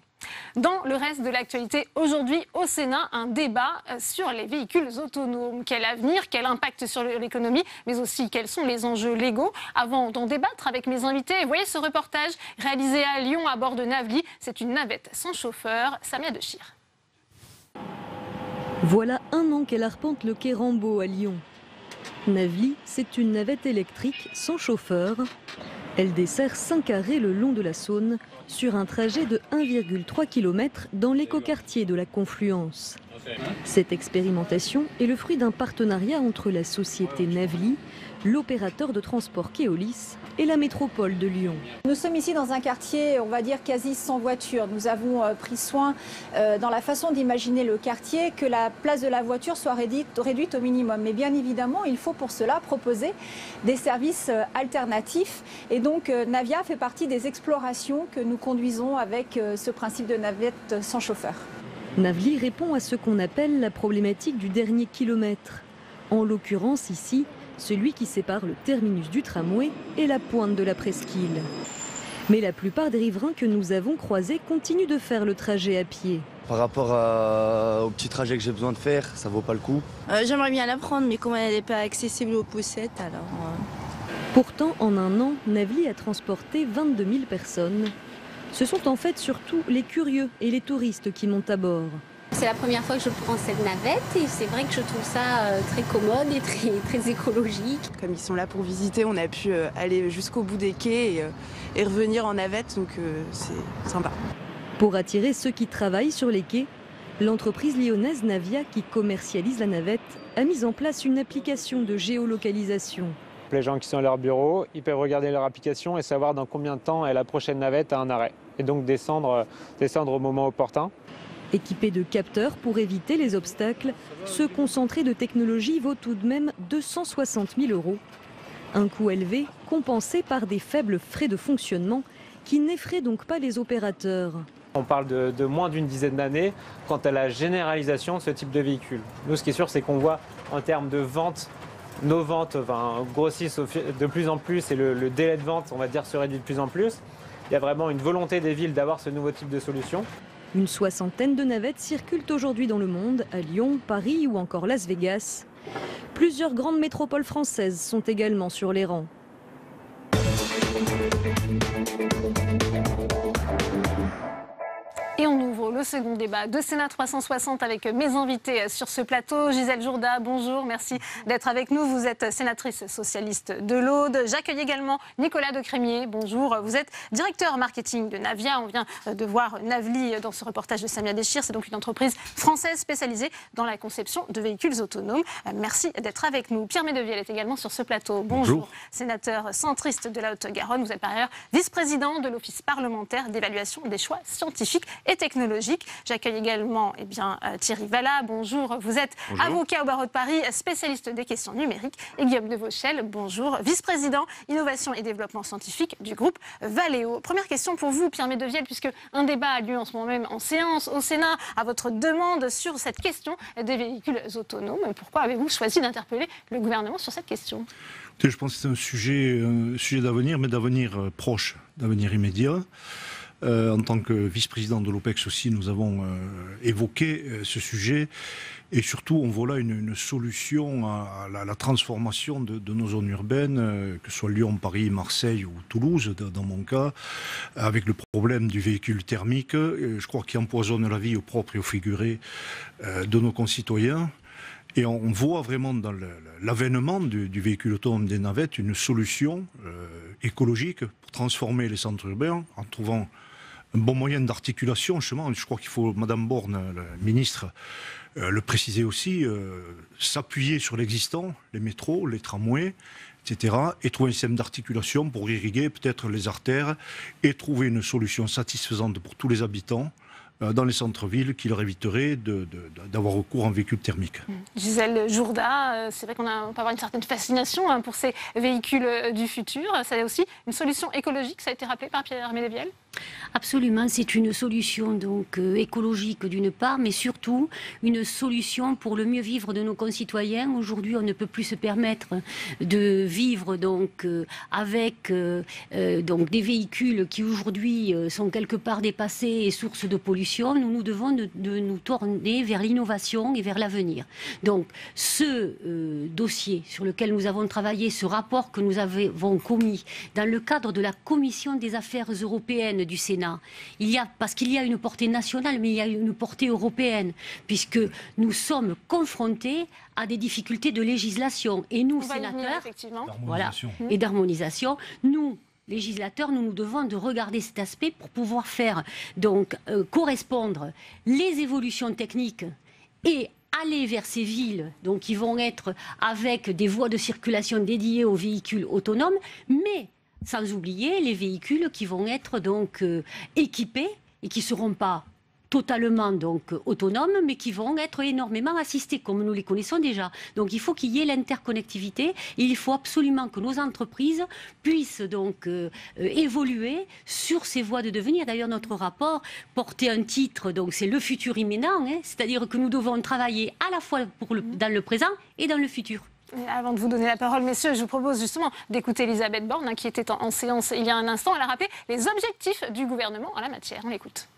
Dans le reste de l'actualité, aujourd'hui au Sénat, un débat sur les véhicules autonomes. Quel avenir, quel impact sur l'économie, mais aussi quels sont les enjeux légaux. Avant d'en débattre avec mes invités, voyez ce reportage réalisé à Lyon à bord de Navly. C'est une navette sans chauffeur. Samia Dechir. Voilà un an qu'elle arpente le quai Rambaud à Lyon. Navly, c'est une navette électrique sans chauffeur. Elle dessert 5 arrêts le long de la Saône sur un trajet de 1,3 km dans l'écoquartier de la Confluence. Cette expérimentation est le fruit d'un partenariat entre la société Navly, l'opérateur de transport Keolis et la métropole de Lyon. Nous sommes ici dans un quartier, on va dire, quasi sans voiture. Nous avons pris soin, dans la façon d'imaginer le quartier, que la place de la voiture soit réduite au minimum. Mais bien évidemment, il faut pour cela proposer des services alternatifs. Et donc, Navya fait partie des explorations que nous conduisons avec ce principe de navette sans chauffeur. Navly répond à ce qu'on appelle la problématique du dernier kilomètre. En l'occurrence ici, celui qui sépare le terminus du tramway et la pointe de la presqu'île. Mais la plupart des riverains que nous avons croisés continuent de faire le trajet à pied. Par rapport au petit trajet que j'ai besoin de faire, ça vaut pas le coup. J'aimerais bien l'apprendre, mais comme elle n'est pas accessible aux poussettes, alors... Pourtant, en un an, Navly a transporté 22 000 personnes. Ce sont en fait surtout les curieux et les touristes qui montent à bord. C'est la première fois que je prends cette navette et c'est vrai que je trouve ça très commode et très écologique. Comme ils sont là pour visiter, on a pu aller jusqu'au bout des quais et revenir en navette, donc c'est sympa. Pour attirer ceux qui travaillent sur les quais, l'entreprise lyonnaise Navya, qui commercialise la navette, a mis en place une application de géolocalisation. Les gens qui sont à leur bureau, ils peuvent regarder leur application et savoir dans combien de temps est la prochaine navette à un arrêt. Et donc descendre au moment opportun. Équipé de capteurs pour éviter les obstacles, ce concentré de technologie vaut tout de même 260 000 €. Un coût élevé compensé par des faibles frais de fonctionnement qui n'effraient donc pas les opérateurs. On parle de moins d'une dizaine d'années quant à la généralisation de ce type de véhicule. Nous, ce qui est sûr, c'est qu'on voit en termes de vente, nos ventes grossissent de plus en plus et le délai de vente, on va dire, se réduit de plus en plus. Il y a vraiment une volonté des villes d'avoir ce nouveau type de solution. Une soixantaine de navettes circulent aujourd'hui dans le monde, à Lyon, Paris ou encore Las Vegas. Plusieurs grandes métropoles françaises sont également sur les rangs. Et on ouvre le second débat de Sénat 360 avec mes invités sur ce plateau. Gisèle Jourda, bonjour, merci d'être avec nous. Vous êtes sénatrice socialiste de l'Aude. J'accueille également Nicolas Decrémier, bonjour. Vous êtes directeur marketing de Navya. On vient de voir Navly dans ce reportage de Samia Dechir. C'est donc une entreprise française spécialisée dans la conception de véhicules autonomes. Merci d'être avec nous. Pierre Médevielle est également sur ce plateau. Bonjour. Sénateur centriste de la Haute-Garonne. Vous êtes par ailleurs vice-président de l'Office parlementaire d'évaluation des choix scientifiques et technologique. J'accueille également Thierry Vallat. Bonjour, vous êtes avocat au barreau de Paris, spécialiste des questions numériques. Et Guillaume Devauchel, bonjour, vice-président innovation et développement scientifique du groupe Valeo. Première question pour vous, Pierre Médevielle, puisque un débat a lieu en ce moment même en séance au Sénat à votre demande sur cette question des véhicules autonomes. Pourquoi avez-vous choisi d'interpeller le gouvernement sur cette question ? Je pense que c'est un sujet d'avenir, mais d'avenir proche, d'avenir immédiat. En tant que vice-président de l'OPEX aussi, nous avons évoqué ce sujet et surtout on voit là une solution à la transformation de nos zones urbaines, que ce soit Lyon, Paris, Marseille ou Toulouse dans mon cas, avec le problème du véhicule thermique, je crois qu'il empoisonne la vie au propre et au figuré de nos concitoyens. Et on voit vraiment dans l'avènement du véhicule autonome des navettes une solution écologique pour transformer les centres urbains en trouvant un bon moyen d'articulation. Justement, je crois qu'il faut, Madame Borne, la ministre, le préciser aussi, s'appuyer sur l'existant, les métros, les tramways, etc., et trouver un système d'articulation pour irriguer peut-être les artères et trouver une solution satisfaisante pour tous les habitants dans les centres-villes qui leur éviterait d'avoir recours en véhicule thermique. Gisèle Jourda, c'est vrai qu'on peut avoir une certaine fascination pour ces véhicules du futur. C'est aussi une solution écologique, ça a été rappelé par Pierre Méléviel. Absolument, c'est une solution donc écologique d'une part, mais surtout une solution pour le mieux vivre de nos concitoyens. Aujourd'hui, on ne peut plus se permettre de vivre donc avec donc des véhicules qui aujourd'hui sont quelque part dépassés et source de pollution. Nous devons de nous tourner vers l'innovation et vers l'avenir. Donc, ce dossier sur lequel nous avons travaillé, ce rapport que nous avons commis dans le cadre de la Commission des affaires européennes du Sénat, parce qu'il y a une portée nationale, mais il y a une portée européenne, puisque nous sommes confrontés à des difficultés de législation. Et nous, sénateurs, voilà, et d'harmonisation, nous, législateurs, nous devons de regarder cet aspect pour pouvoir faire donc correspondre les évolutions techniques et aller vers ces villes donc, qui vont être avec des voies de circulation dédiées aux véhicules autonomes, mais sans oublier les véhicules qui vont être donc équipés et qui ne seront pas totalement donc autonomes, mais qui vont être énormément assistés, comme nous les connaissons déjà. Donc il faut qu'il y ait l'interconnectivité, et il faut absolument que nos entreprises puissent donc évoluer sur ces voies de devenir. D'ailleurs, notre rapport portait un titre, donc c'est le futur imminent, c'est-à-dire que nous devons travailler à la fois dans le présent et dans le futur. Avant de vous donner la parole, messieurs, je vous propose justement d'écouter Elisabeth Borne, qui était en séance il y a un instant. Elle a rappelé les objectifs du gouvernement en la matière. On l'écoute.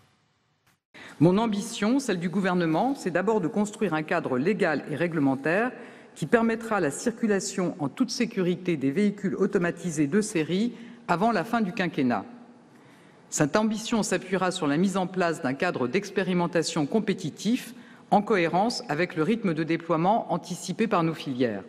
Mon ambition, celle du gouvernement, c'est d'abord de construire un cadre légal et réglementaire qui permettra la circulation en toute sécurité des véhicules automatisés de série avant la fin du quinquennat. Cette ambition s'appuiera sur la mise en place d'un cadre d'expérimentation compétitif en cohérence avec le rythme de déploiement anticipé par nos filières.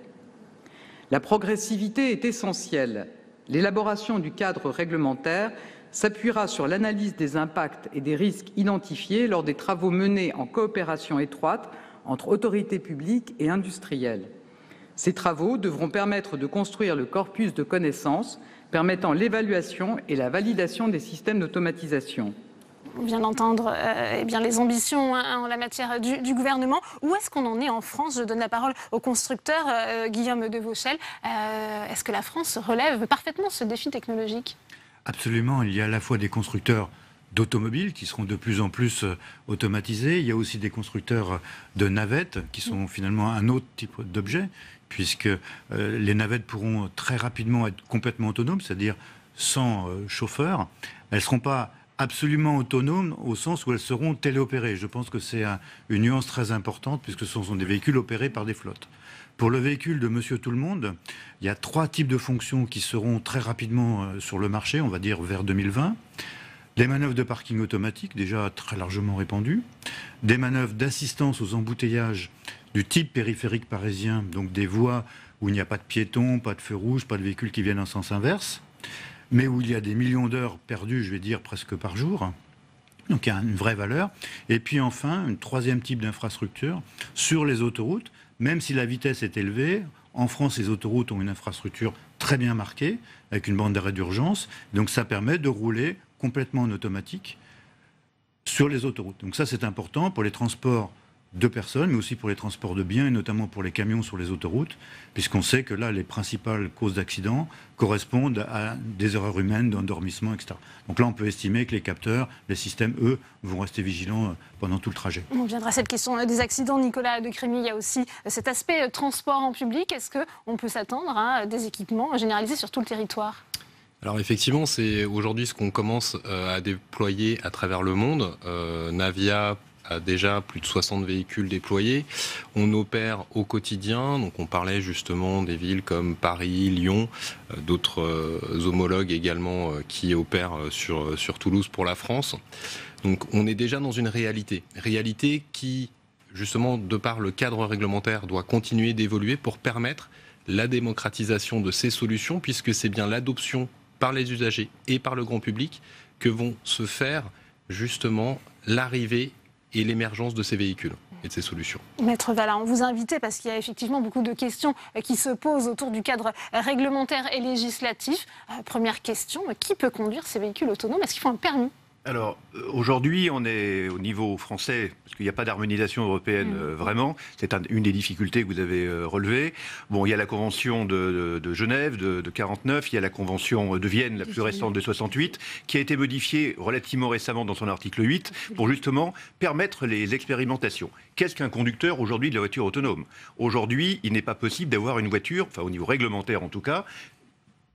La progressivité est essentielle. L'élaboration du cadre réglementaire s'appuiera sur l'analyse des impacts et des risques identifiés lors des travaux menés en coopération étroite entre autorités publiques et industriels. Ces travaux devront permettre de construire le corpus de connaissances permettant l'évaluation et la validation des systèmes d'automatisation. On vient d'entendre les ambitions en la matière du gouvernement. Où est-ce qu'on en est en France? Je donne la parole au constructeur Guillaume de Vauchel. Est-ce que la France relève parfaitement ce défi technologique? Absolument. Il y a à la fois des constructeurs d'automobiles qui seront de plus en plus automatisés. Il y a aussi des constructeurs de navettes qui sont finalement un autre type d'objet, puisque les navettes pourront très rapidement être complètement autonomes, c'est-à-dire sans chauffeur. Elles ne seront pas absolument autonomes au sens où elles seront téléopérées. Je pense que c'est une nuance très importante puisque ce sont des véhicules opérés par des flottes. Pour le véhicule de Monsieur Tout-le-Monde, il y a 3 types de fonctions qui seront très rapidement sur le marché, on va dire vers 2020. Les manœuvres de parking automatique, déjà très largement répandues. Des manœuvres d'assistance aux embouteillages du type périphérique parisien, donc des voies où il n'y a pas de piétons, pas de feux rouges, pas de véhicules qui viennent en sens inverse, mais où il y a des millions d'heures perdues, je vais dire, presque par jour. Donc il y a une vraie valeur. Et puis enfin, un 3e type d'infrastructure sur les autoroutes, même si la vitesse est élevée. En France, les autoroutes ont une infrastructure très bien marquée, avec une bande d'arrêt d'urgence. Donc ça permet de rouler complètement en automatique sur les autoroutes. Donc ça, c'est important pour les transports de personnes, mais aussi pour les transports de biens, et notamment pour les camions sur les autoroutes, puisqu'on sait que là, les principales causes d'accidents correspondent à des erreurs humaines, d'endormissement, etc. Donc là, on peut estimer que les capteurs, les systèmes, eux, vont rester vigilants pendant tout le trajet. On viendra à cette question des accidents. Nicolas Decrémy, il y a aussi cet aspect transport en public. Est-ce qu'on peut s'attendre à des équipements généralisés sur tout le territoire ? Alors effectivement, c'est aujourd'hui ce qu'on commence à déployer à travers le monde. Navia a déjà plus de 60 véhicules déployés. On opère au quotidien, donc on parlait justement des villes comme Paris, Lyon, d'autres homologues également qui opèrent sur Toulouse pour la France. Donc on est déjà dans une réalité qui, justement, de par le cadre réglementaire, doit continuer d'évoluer pour permettre la démocratisation de ces solutions, puisque c'est bien l'adoption par les usagers et par le grand public que vont se faire justement l'arrivée et l'émergence de ces véhicules et de ces solutions. Maître Vallat, on vous a invité parce qu'il y a effectivement beaucoup de questions qui se posent autour du cadre réglementaire et législatif. Première question, qui peut conduire ces véhicules autonomes? Est-ce qu'il faut un permis? Alors, aujourd'hui, on est au niveau français, parce qu'il n'y a pas d'harmonisation européenne vraiment. C'est une des difficultés que vous avez relevées. Bon, il y a la Convention de Genève de 49, il y a la Convention de Vienne, la plus récente de 68, qui a été modifiée relativement récemment dans son article 8, pour justement permettre les expérimentations. Qu'est-ce qu'un conducteur aujourd'hui de la voiture autonome? Aujourd'hui, il n'est pas possible d'avoir une voiture, enfin au niveau réglementaire en tout cas,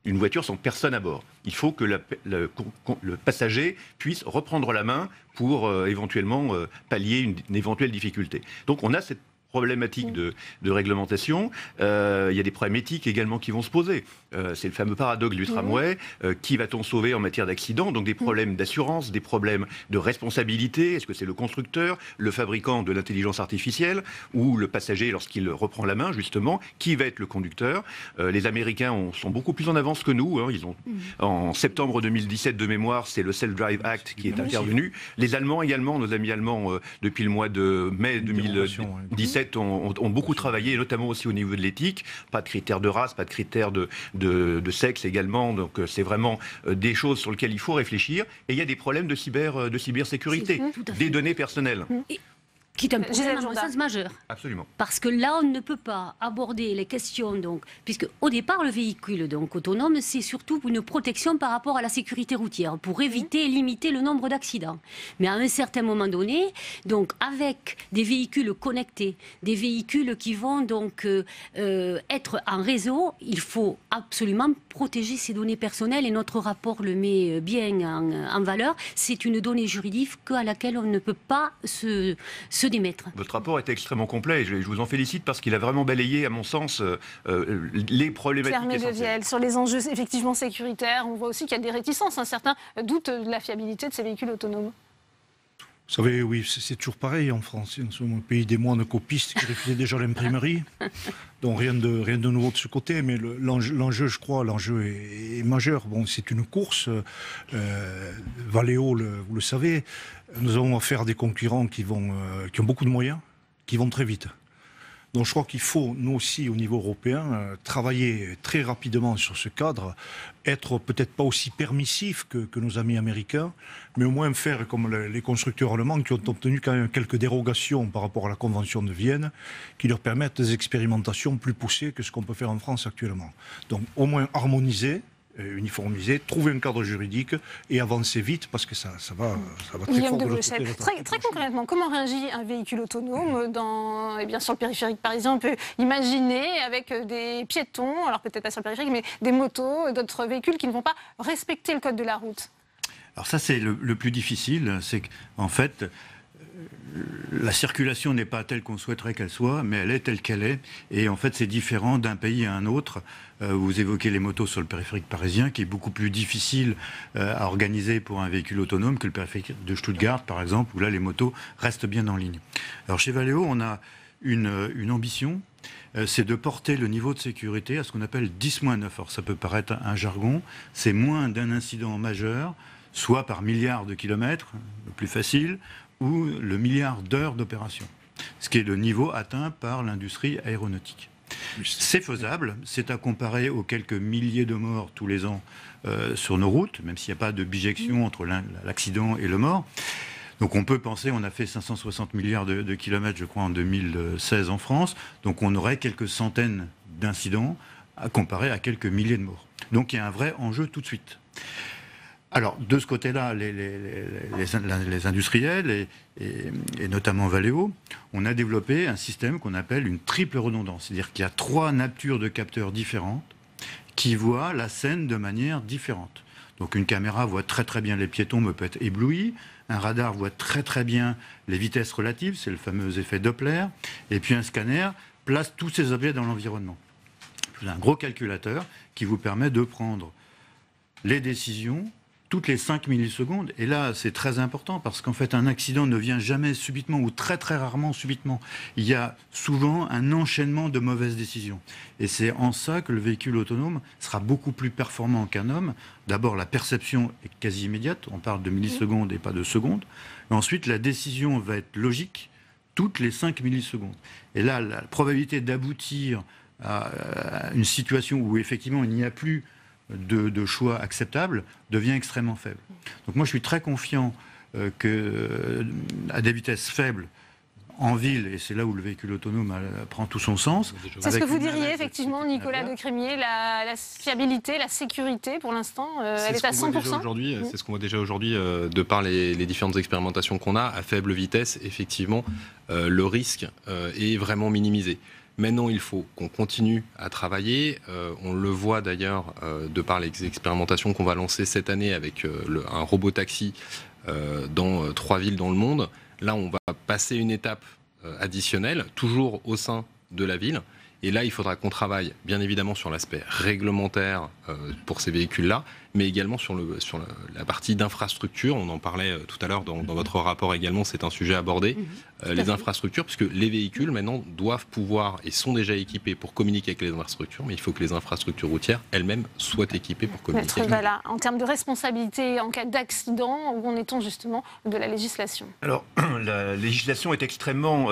une voiture sans personne à bord. Il faut que le passager puisse reprendre la main pour éventuellement pallier une éventuelle difficulté. Donc on a cette problématique de réglementation. Il y a des problèmes éthiques également qui vont se poser. C'est le fameux paradoxe du tramway. Qui va-t-on sauver en matière d'accident? Donc des problèmes d'assurance, des problèmes de responsabilité. Est-ce que c'est le constructeur, le fabricant de l'intelligence artificielle ou le passager lorsqu'il reprend la main, justement? Qui va être le conducteur? Les Américains sont beaucoup plus en avance que nous. Ils ont, en septembre 2017 de mémoire, c'est le Self-Drive Act qui est intervenu. Les Allemands également, nos amis allemands, depuis le mois de mai 2017, ont beaucoup travaillé, notamment aussi au niveau de l'éthique. Pas de critères de race, pas de critères de sexe également. Donc c'est vraiment des choses sur lesquelles il faut réfléchir. Et il y a des problèmes de cybersécurité, des données personnelles. Qui est un problème à mon sens majeur. Absolument. Parce que là, on ne peut pas aborder les questions, donc, puisque au départ, le véhicule donc, autonome, c'est surtout une protection par rapport à la sécurité routière, pour éviter et limiter le nombre d'accidents. Mais à un certain moment donné, donc, avec des véhicules connectés, des véhicules qui vont donc être en réseau, il faut absolument protéger ces données personnelles et notre rapport le met bien en valeur. C'est une donnée juridique à laquelle on ne peut pas se démettre. Votre rapport est extrêmement complet et je vous en félicite parce qu'il a vraiment balayé, à mon sens, les problématiques essentielles. Sur les enjeux effectivement sécuritaires, on voit aussi qu'il y a des réticences. Certains doutent de la fiabilité de ces véhicules autonomes. Vous savez, oui, c'est toujours pareil en France. Nous sommes un pays des moines copistes qui refusaient déjà l'imprimerie. Donc rien de nouveau de ce côté, mais l'enjeu, je crois, est majeur. Bon, c'est une course. Valeo, vous le savez, nous avons affaire à des concurrents qui ont beaucoup de moyens, qui vont très vite. Donc je crois qu'il faut, nous aussi, au niveau européen, travailler très rapidement sur ce cadre, être peut-être pas aussi permissif que nos amis américains, mais au moins faire comme les constructeurs allemands qui ont obtenu quand même quelques dérogations par rapport à la Convention de Vienne, qui leur permettent des expérimentations plus poussées que ce qu'on peut faire en France actuellement. Donc au moins harmoniser, uniformiser, trouver un cadre juridique et avancer vite parce que ça va très fort de l'autre côté. Très concrètement, comment réagit un véhicule autonome sur le périphérique parisien? On peut imaginer avec des piétons, alors peut-être pas sur le périphérique, mais des motos, d'autres véhicules qui ne vont pas respecter le code de la route. Alors ça, c'est le plus difficile, c'est qu'en fait, la circulation n'est pas telle qu'on souhaiterait qu'elle soit, mais elle est telle qu'elle est. Et en fait, c'est différent d'un pays à un autre. Vous évoquez les motos sur le périphérique parisien, qui est beaucoup plus difficile à organiser pour un véhicule autonome que le périphérique de Stuttgart, par exemple, où là, les motos restent bien en ligne. Alors chez Valeo, on a une ambition, c'est de porter le niveau de sécurité à ce qu'on appelle 10-9. Alors ça peut paraître un jargon, c'est moins d'un incident majeur, soit par milliard de kilomètres, le plus facile, ou le milliard d'heures d'opération, ce qui est le niveau atteint par l'industrie aéronautique. C'est faisable, c'est à comparer aux quelques milliers de morts tous les ans sur nos routes, même s'il n'y a pas de bijection entre l'accident et le mort. Donc on peut penser, on a fait 560 milliards de kilomètres, je crois, en 2016 en France, donc on aurait quelques centaines d'incidents à comparer à quelques milliers de morts. Donc il y a un vrai enjeu tout de suite. Alors, de ce côté-là, les industriels, et notamment Valeo, on a développé un système qu'on appelle une triple redondance. C'est-à-dire qu'il y a 3 natures de capteurs différentes qui voient la scène de manière différente. Donc une caméra voit très très bien les piétons, mais peut être éblouie. Un radar voit très très bien les vitesses relatives, c'est le fameux effet Doppler. Et puis un scanner place tous ces objets dans l'environnement. C'est un gros calculateur qui vous permet de prendre les décisions toutes les 5 millisecondes. Et là, c'est très important parce qu'en fait, un accident ne vient jamais subitement ou très très rarement subitement. Il y a souvent un enchaînement de mauvaises décisions. Et c'est en ça que le véhicule autonome sera beaucoup plus performant qu'un homme. D'abord, la perception est quasi immédiate. On parle de millisecondes et pas de secondes. Et ensuite, la décision va être logique toutes les 5 millisecondes. Et là, la probabilité d'aboutir à une situation où effectivement il n'y a plus de choix acceptables devient extrêmement faible. Donc moi, je suis très confiant qu'à des vitesses faibles, en ville, et c'est là où le véhicule autonome prend tout son sens. C'est ce que vous diriez, effectivement, Nicolas de Crémier, la fiabilité, la sécurité, pour l'instant, elle est à 100%. C'est ce qu'on voit déjà aujourd'hui, de par les différentes expérimentations qu'on a, à faible vitesse, effectivement, le risque est vraiment minimisé. Maintenant, il faut qu'on continue à travailler. On le voit d'ailleurs de par les expérimentations qu'on va lancer cette année avec un robot-taxi dans 3 villes dans le monde. Là, on va passer une étape additionnelle, toujours au sein de la ville. Et là, il faudra qu'on travaille, bien évidemment, sur l'aspect réglementaire pour ces véhicules-là, mais également sur la partie d'infrastructure. On en parlait tout à l'heure dans votre rapport également, c'est un sujet abordé. Les infrastructures, puisque les véhicules, maintenant, doivent pouvoir et sont déjà équipés pour communiquer avec les infrastructures, mais il faut que les infrastructures routières elles-mêmes soient équipées pour communiquer. Voilà. En termes de responsabilité, en cas d'accident, où en est-on justement de la législation? Alors, la législation est extrêmement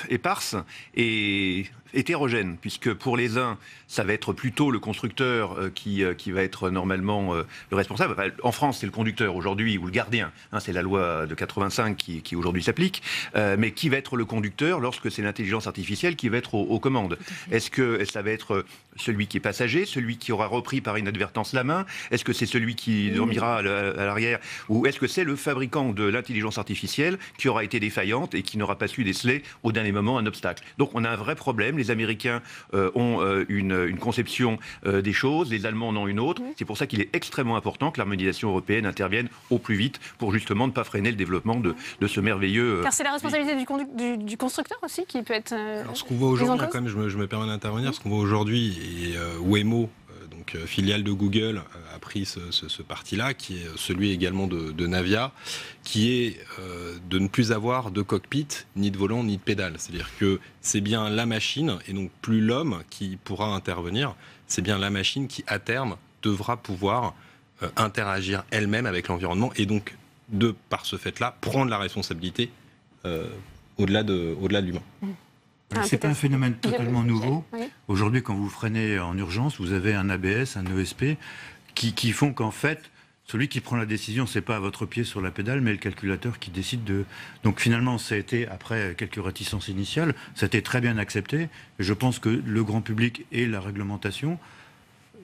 éparse et hétérogène, puisque pour les uns, ça va être plutôt le constructeur qui va être normalement le responsable. Enfin, en France, c'est le conducteur aujourd'hui, ou le gardien, hein, c'est la loi de 85 qui aujourd'hui s'applique, mais qui va être le conducteur lorsque c'est l'intelligence artificielle qui va être aux commandes? Est-ce que ça va être celui qui est passager, celui qui aura repris par inadvertance la main? Est-ce que c'est celui qui dormira à l'arrière? Ou est-ce que c'est le fabricant de l'intelligence artificielle qui aura été défaillante et qui n'aura pas su déceler au dernier moment un obstacle? Donc on a un vrai problème. Les Américains ont une conception des choses, les Allemands en ont une autre. C'est pour ça qu'il est extrêmement important que l'harmonisation européenne intervienne au plus vite pour justement ne pas freiner le développement de ce merveilleux... Car c'est la responsabilité du constructeur aussi qui peut être... Alors ce qu'on voit aujourd'hui, quand même, je me permets d'intervenir, ce qu'on voit aujourd'hui, et Waymo, donc filiale de Google, a pris ce parti-là, qui est celui également de Navia, qui est de ne plus avoir de cockpit, ni de volant, ni de pédale. C'est-à-dire que c'est bien la machine, et donc plus l'homme qui pourra intervenir, c'est bien la machine qui, à terme, devra pouvoir interagir elle-même avec l'environnement, et donc, par ce fait-là, prendre la responsabilité au-delà de l'humain. C'est pas un phénomène totalement nouveau. Oui. Aujourd'hui, quand vous freinez en urgence, vous avez un ABS, un ESP, qui font qu'en fait, celui qui prend la décision, c'est pas à votre pied sur la pédale, mais le calculateur qui décide de... Donc finalement, ça a été, après quelques réticences initiales, ça a été très bien accepté. Je pense que le grand public et la réglementation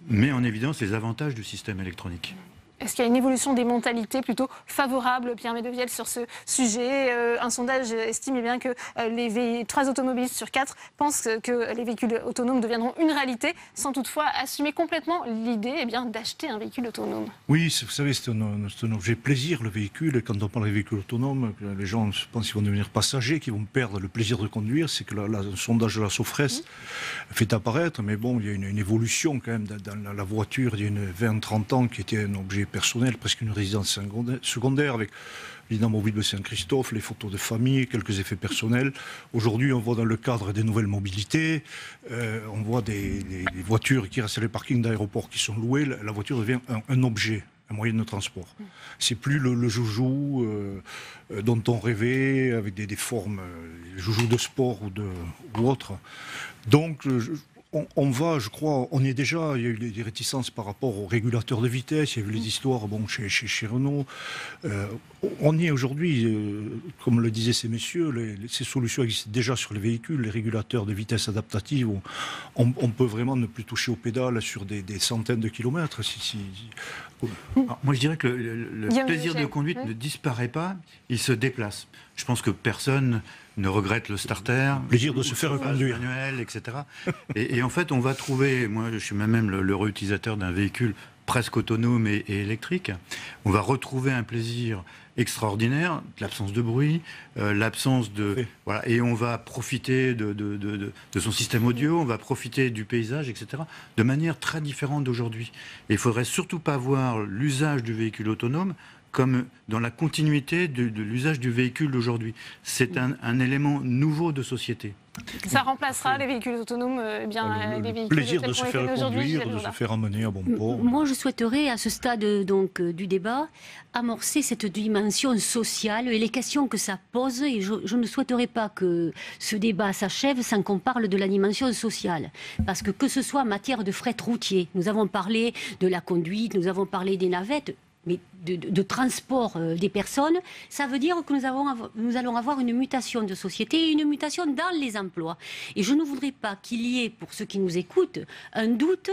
met en évidence les avantages du système électronique. Est-ce qu'il y a une évolution des mentalités plutôt favorable, Pierre Médevielle, sur ce sujet? Un sondage estime bien que 3 automobilistes sur 4 pensent que les véhicules autonomes deviendront une réalité, sans toutefois assumer complètement l'idée d'acheter un véhicule autonome. Oui, vous savez, c'est un objet plaisir, le véhicule. Et quand on parle de véhicules autonomes, les gens pensent qu'ils vont devenir passagers, qu'ils vont perdre le plaisir de conduire. C'est que le sondage de la Sofres fait apparaître. Mais bon, il y a une évolution quand même dans la voiture d'il y a 20-30 ans qui était un objet personnel, presque une résidence secondaire, avec l'inamovible de Saint-Christophe, les photos de famille, quelques effets personnels. Aujourd'hui, on voit dans le cadre des nouvelles mobilités, on voit des voitures qui restent sur les parkings d'aéroports qui sont louées. La voiture devient un objet, un moyen de transport. C'est plus le joujou dont on rêvait, avec des formes, joujou de sport ou autre. Donc, on va, je crois, il y a eu des réticences par rapport aux régulateurs de vitesse, il y a eu les histoires chez Renault. On y est aujourd'hui, comme le disaient ces messieurs, ces solutions existent déjà sur les véhicules, les régulateurs de vitesse adaptative. On peut vraiment ne plus toucher aux pédales sur des centaines de kilomètres. Alors, moi, je dirais que le plaisir de conduite ne disparaît pas, il se déplace. Je pense que personne ne regrette le starter, le plaisir de se faire conduire, manuel, etc. Et en fait, on va trouver, moi je suis même le réutilisateur d'un véhicule presque autonome et électrique, on va retrouver un plaisir extraordinaire, l'absence de bruit, l'absence de... Oui. Voilà, et on va profiter de son système audio, on va profiter du paysage, etc., de manière très différente d'aujourd'hui. Et il ne faudrait surtout pas voir l'usage du véhicule autonome comme dans la continuité de l'usage du véhicule d'aujourd'hui. C'est un élément nouveau de société. Ça remplacera les véhicules autonomes, les véhicules plaisir de se faire conduire, conduire, de se faire amener à bon port. Moi, je souhaiterais, à ce stade du débat, amorcer cette dimension sociale et les questions que ça pose. Et je ne souhaiterais pas que ce débat s'achève sans qu'on parle de la dimension sociale. Parce que ce soit en matière de fret routier, nous avons parlé de la conduite, nous avons parlé des navettes, mais de transport des personnes, ça veut dire que nous allons avoir une mutation de société et une mutation dans les emplois. Et je ne voudrais pas qu'il y ait, pour ceux qui nous écoutent, un doute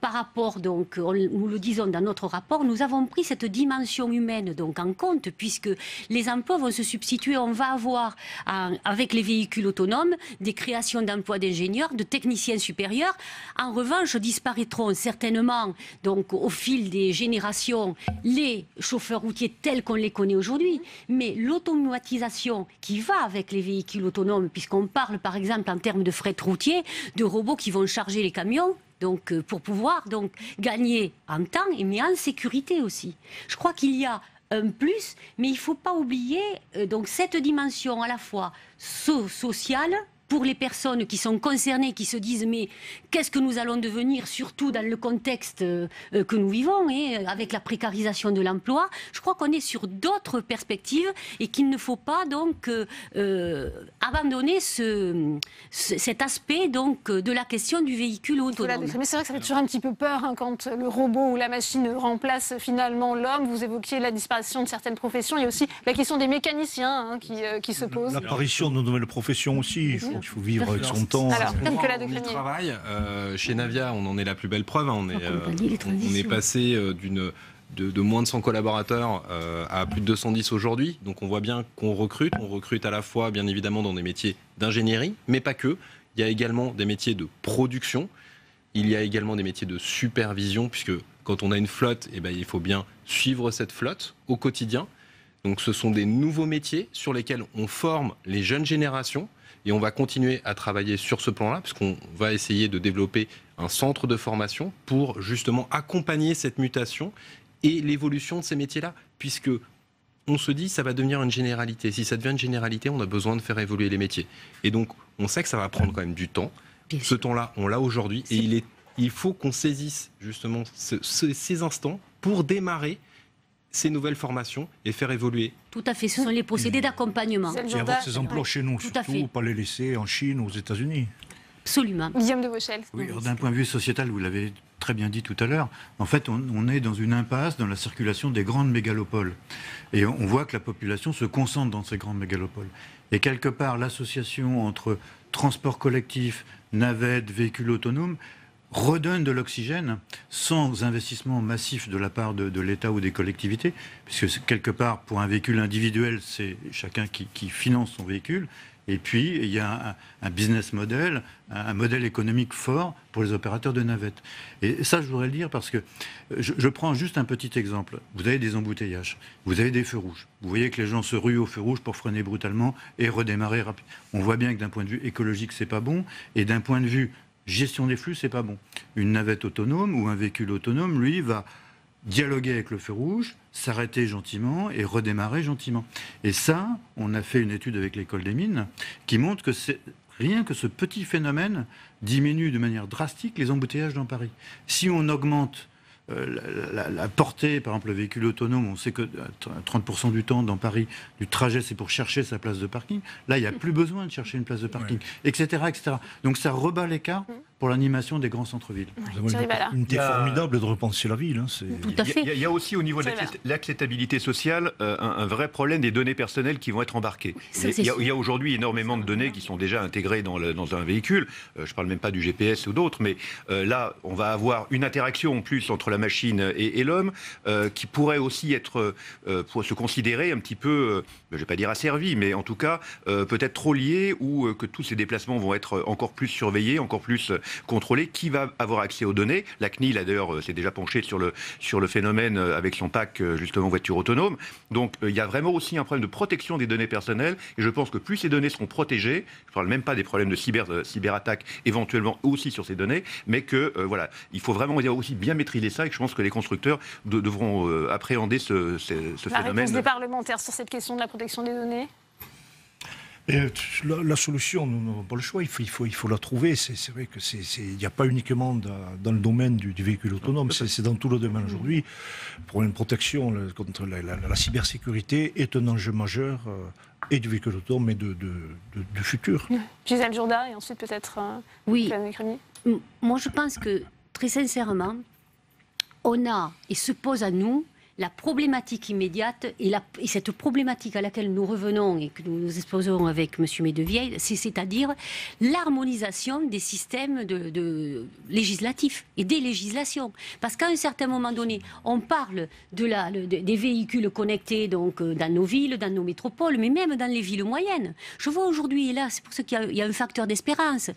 par rapport, donc, nous le disons dans notre rapport, nous avons pris cette dimension humaine donc, en compte, puisque les emplois vont se substituer. On va avoir, avec les véhicules autonomes, des créations d'emplois d'ingénieurs, de techniciens supérieurs. En revanche, disparaîtront certainement, donc, au fil des générations, les chauffeurs routiers tels qu'on les connaît aujourd'hui, mais l'automatisation qui va avec les véhicules autonomes, puisqu'on parle par exemple en termes de fret routier, de robots qui vont charger les camions, donc pour pouvoir donc gagner en temps, mais en sécurité aussi. Je crois qu'il y a un plus, mais il ne faut pas oublier donc cette dimension à la fois sociale, pour les personnes qui sont concernées, qui se disent mais qu'est-ce que nous allons devenir, surtout dans le contexte que nous vivons, et avec la précarisation de l'emploi, je crois qu'on est sur d'autres perspectives et qu'il ne faut pas donc abandonner cet aspect donc de la question du véhicule autonome. Mais c'est vrai que ça fait toujours un petit peu peur quand le robot ou la machine remplace finalement l'homme. Vous évoquiez la disparition de certaines professions. Il y a aussi la question des mécaniciens qui se pose. L'apparition de nouvelles professions aussi. Il faut vivre avec son temps. Alors, on y travaille. Chez Navia, on en est la plus belle preuve. On est passé de moins de 100 collaborateurs à plus de 210 aujourd'hui. Donc on voit bien qu'on recrute. On recrute à la fois, bien évidemment, dans des métiers d'ingénierie, mais pas que. Il y a également des métiers de production. Il y a également des métiers de supervision, puisque quand on a une flotte, il faut bien suivre cette flotte au quotidien. Donc ce sont des nouveaux métiers sur lesquels on forme les jeunes générations. Et on va continuer à travailler sur ce plan-là, puisqu'on va essayer de développer un centre de formation pour justement accompagner cette mutation et l'évolution de ces métiers-là, puisque on se dit ça va devenir une généralité. Si ça devient une généralité, on a besoin de faire évoluer les métiers. Et donc, on sait que ça va prendre quand même du temps. Ce temps-là, on l'a aujourd'hui, et il faut qu'on saisisse justement ces instants pour démarrer ces nouvelles formations et faire évoluer. Tout à fait, ce sont les procédés d'accompagnement. Et avoir ces emplois chez nous, surtout, pas les laisser en Chine ou aux États-Unis. Absolument. Guillaume de Vauchel. Oui, d'un point de vue sociétal, vous l'avez très bien dit tout à l'heure, en fait, on est dans une impasse dans la circulation des grandes mégalopoles. Et on voit que la population se concentre dans ces grandes mégalopoles. Et quelque part, l'association entre transport collectif, navettes, véhicules autonomes, redonne de l'oxygène sans investissement massif de la part de l'État ou des collectivités, puisque quelque part, pour un véhicule individuel, c'est chacun qui finance son véhicule. Et puis, il y a un business model, un modèle économique fort pour les opérateurs de navettes. Et ça, je voudrais le dire parce que je prends juste un petit exemple. Vous avez des embouteillages, vous avez des feux rouges. Vous voyez que les gens se ruent aux feux rouges pour freiner brutalement et redémarrer rapidement. On voit bien que d'un point de vue écologique, c'est pas bon. Et d'un point de vue gestion des flux, c'est pas bon. Une navette autonome ou un véhicule autonome, lui, va dialoguer avec le feu rouge, s'arrêter gentiment et redémarrer gentiment. Et ça, on a fait une étude avec l'école des mines qui montre que rien que ce petit phénomène diminue de manière drastique les embouteillages dans Paris. Si on augmente la portée, par exemple le véhicule autonome, on sait que 30% du temps dans Paris, du trajet, c'est pour chercher sa place de parking. Là, il n'y a plus besoin de chercher une place de parking, etc., etc. Donc ça rebat l'écart pour l'animation des grands centres-villes. Nous avons une idée formidable de repenser la ville. Tout à fait. Il y a aussi au niveau de l'acceptabilité sociale un vrai problème des données personnelles qui vont être embarquées. Il y a aujourd'hui énormément de données qui sont déjà intégrées dans un véhicule. Je ne parle même pas du GPS ou d'autres, mais là, on va avoir une interaction en plus entre la machine et l'homme qui pourrait aussi être, pour se considérer un petit peu, je ne vais pas dire asservi, mais en tout cas peut-être trop lié, ou que tous ces déplacements vont être encore plus surveillés, encore plus contrôler qui va avoir accès aux données. La CNIL, d'ailleurs, s'est déjà penchée sur le phénomène avec son pack, justement, voiture autonome. Donc, il y a vraiment aussi un problème de protection des données personnelles. Et je pense que plus ces données seront protégées, je ne parle même pas des problèmes de cyberattaque éventuellement aussi sur ces données, mais que, voilà, il faut vraiment aussi bien maîtriser ça et que je pense que les constructeurs devront appréhender ce phénomène. La réponse des parlementaires sur cette question de la protection des données? Et la solution, nous n'avons pas le choix, il faut la trouver. C'est vrai que il n'y a pas uniquement dans le domaine du véhicule autonome, c'est dans tout le domaine aujourd'hui. Pour une protection contre la cybersécurité est un enjeu majeur et du véhicule autonome, mais du futur. Gisèle Jourda et ensuite peut-être oui. Nicolas de Crémier. Moi je pense que, très sincèrement, on a et se pose à nous la problématique immédiate et cette problématique à laquelle nous revenons et que nous nous exposons avec M. Medevielle, c'est-à-dire l'harmonisation des systèmes législatifs et des législations. Parce qu'à un certain moment donné, on parle des véhicules connectés donc, dans nos villes, dans nos métropoles, mais même dans les villes moyennes. Je vois aujourd'hui, et là c'est pour ça qu'il y a un facteur d'espérance,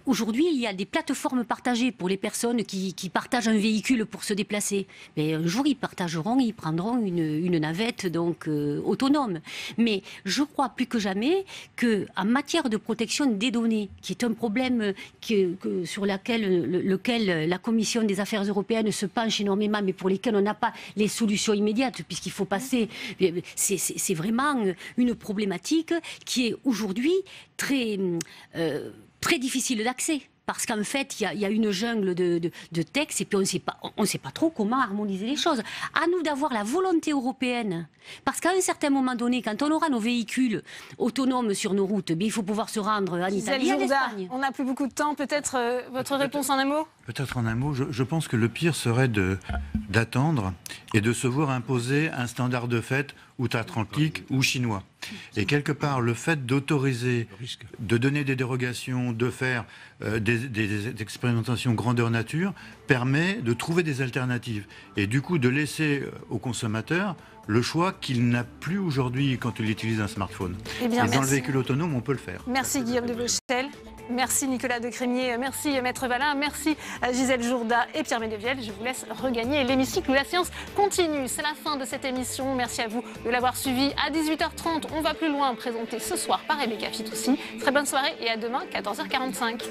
aujourd'hui il y a des plateformes partagées pour les personnes qui partagent un véhicule pour se déplacer. Mais un jour, ils prendront une navette donc autonome. Mais je crois plus que jamais qu'en matière de protection des données, qui est un problème sur lequel la Commission des affaires européennes se penche énormément, mais pour lesquels on n'a pas les solutions immédiates, puisqu'il faut passer... C'est vraiment une problématique qui est aujourd'hui très difficile d'accès. Parce qu'en fait, il y a une jungle de textes et puis on ne sait pas trop comment harmoniser les choses. À nous d'avoir la volonté européenne. Parce qu'à un certain moment donné, quand on aura nos véhicules autonomes sur nos routes, il faut pouvoir se rendre en Italie et en Espagne. On n'a plus beaucoup de temps. Peut-être votre réponse en un mot? Peut-être en un mot. Je pense que le pire serait d'attendre et de se voir imposer un standard de fait outre-Atlantique ou chinois. Et quelque part, le fait d'autoriser, de donner des dérogations, de faire des expérimentations grandeur nature, permet de trouver des alternatives. Et du coup, de laisser au consommateur le choix qu'il n'a plus aujourd'hui quand il utilise un smartphone. Eh bien, et dans le véhicule autonome, on peut le faire. Merci Guillaume de Vauchetel. Merci Nicolas de Crémier, merci Maître Valin, merci Gisèle Jourda et Pierre Medevielle. Je vous laisse regagner l'hémicycle où la séance continue. C'est la fin de cette émission. Merci à vous de l'avoir suivi. À 18h30, on va plus loin, présenté ce soir par Rebecca Fitoussi. Très bonne soirée et à demain, 14h45.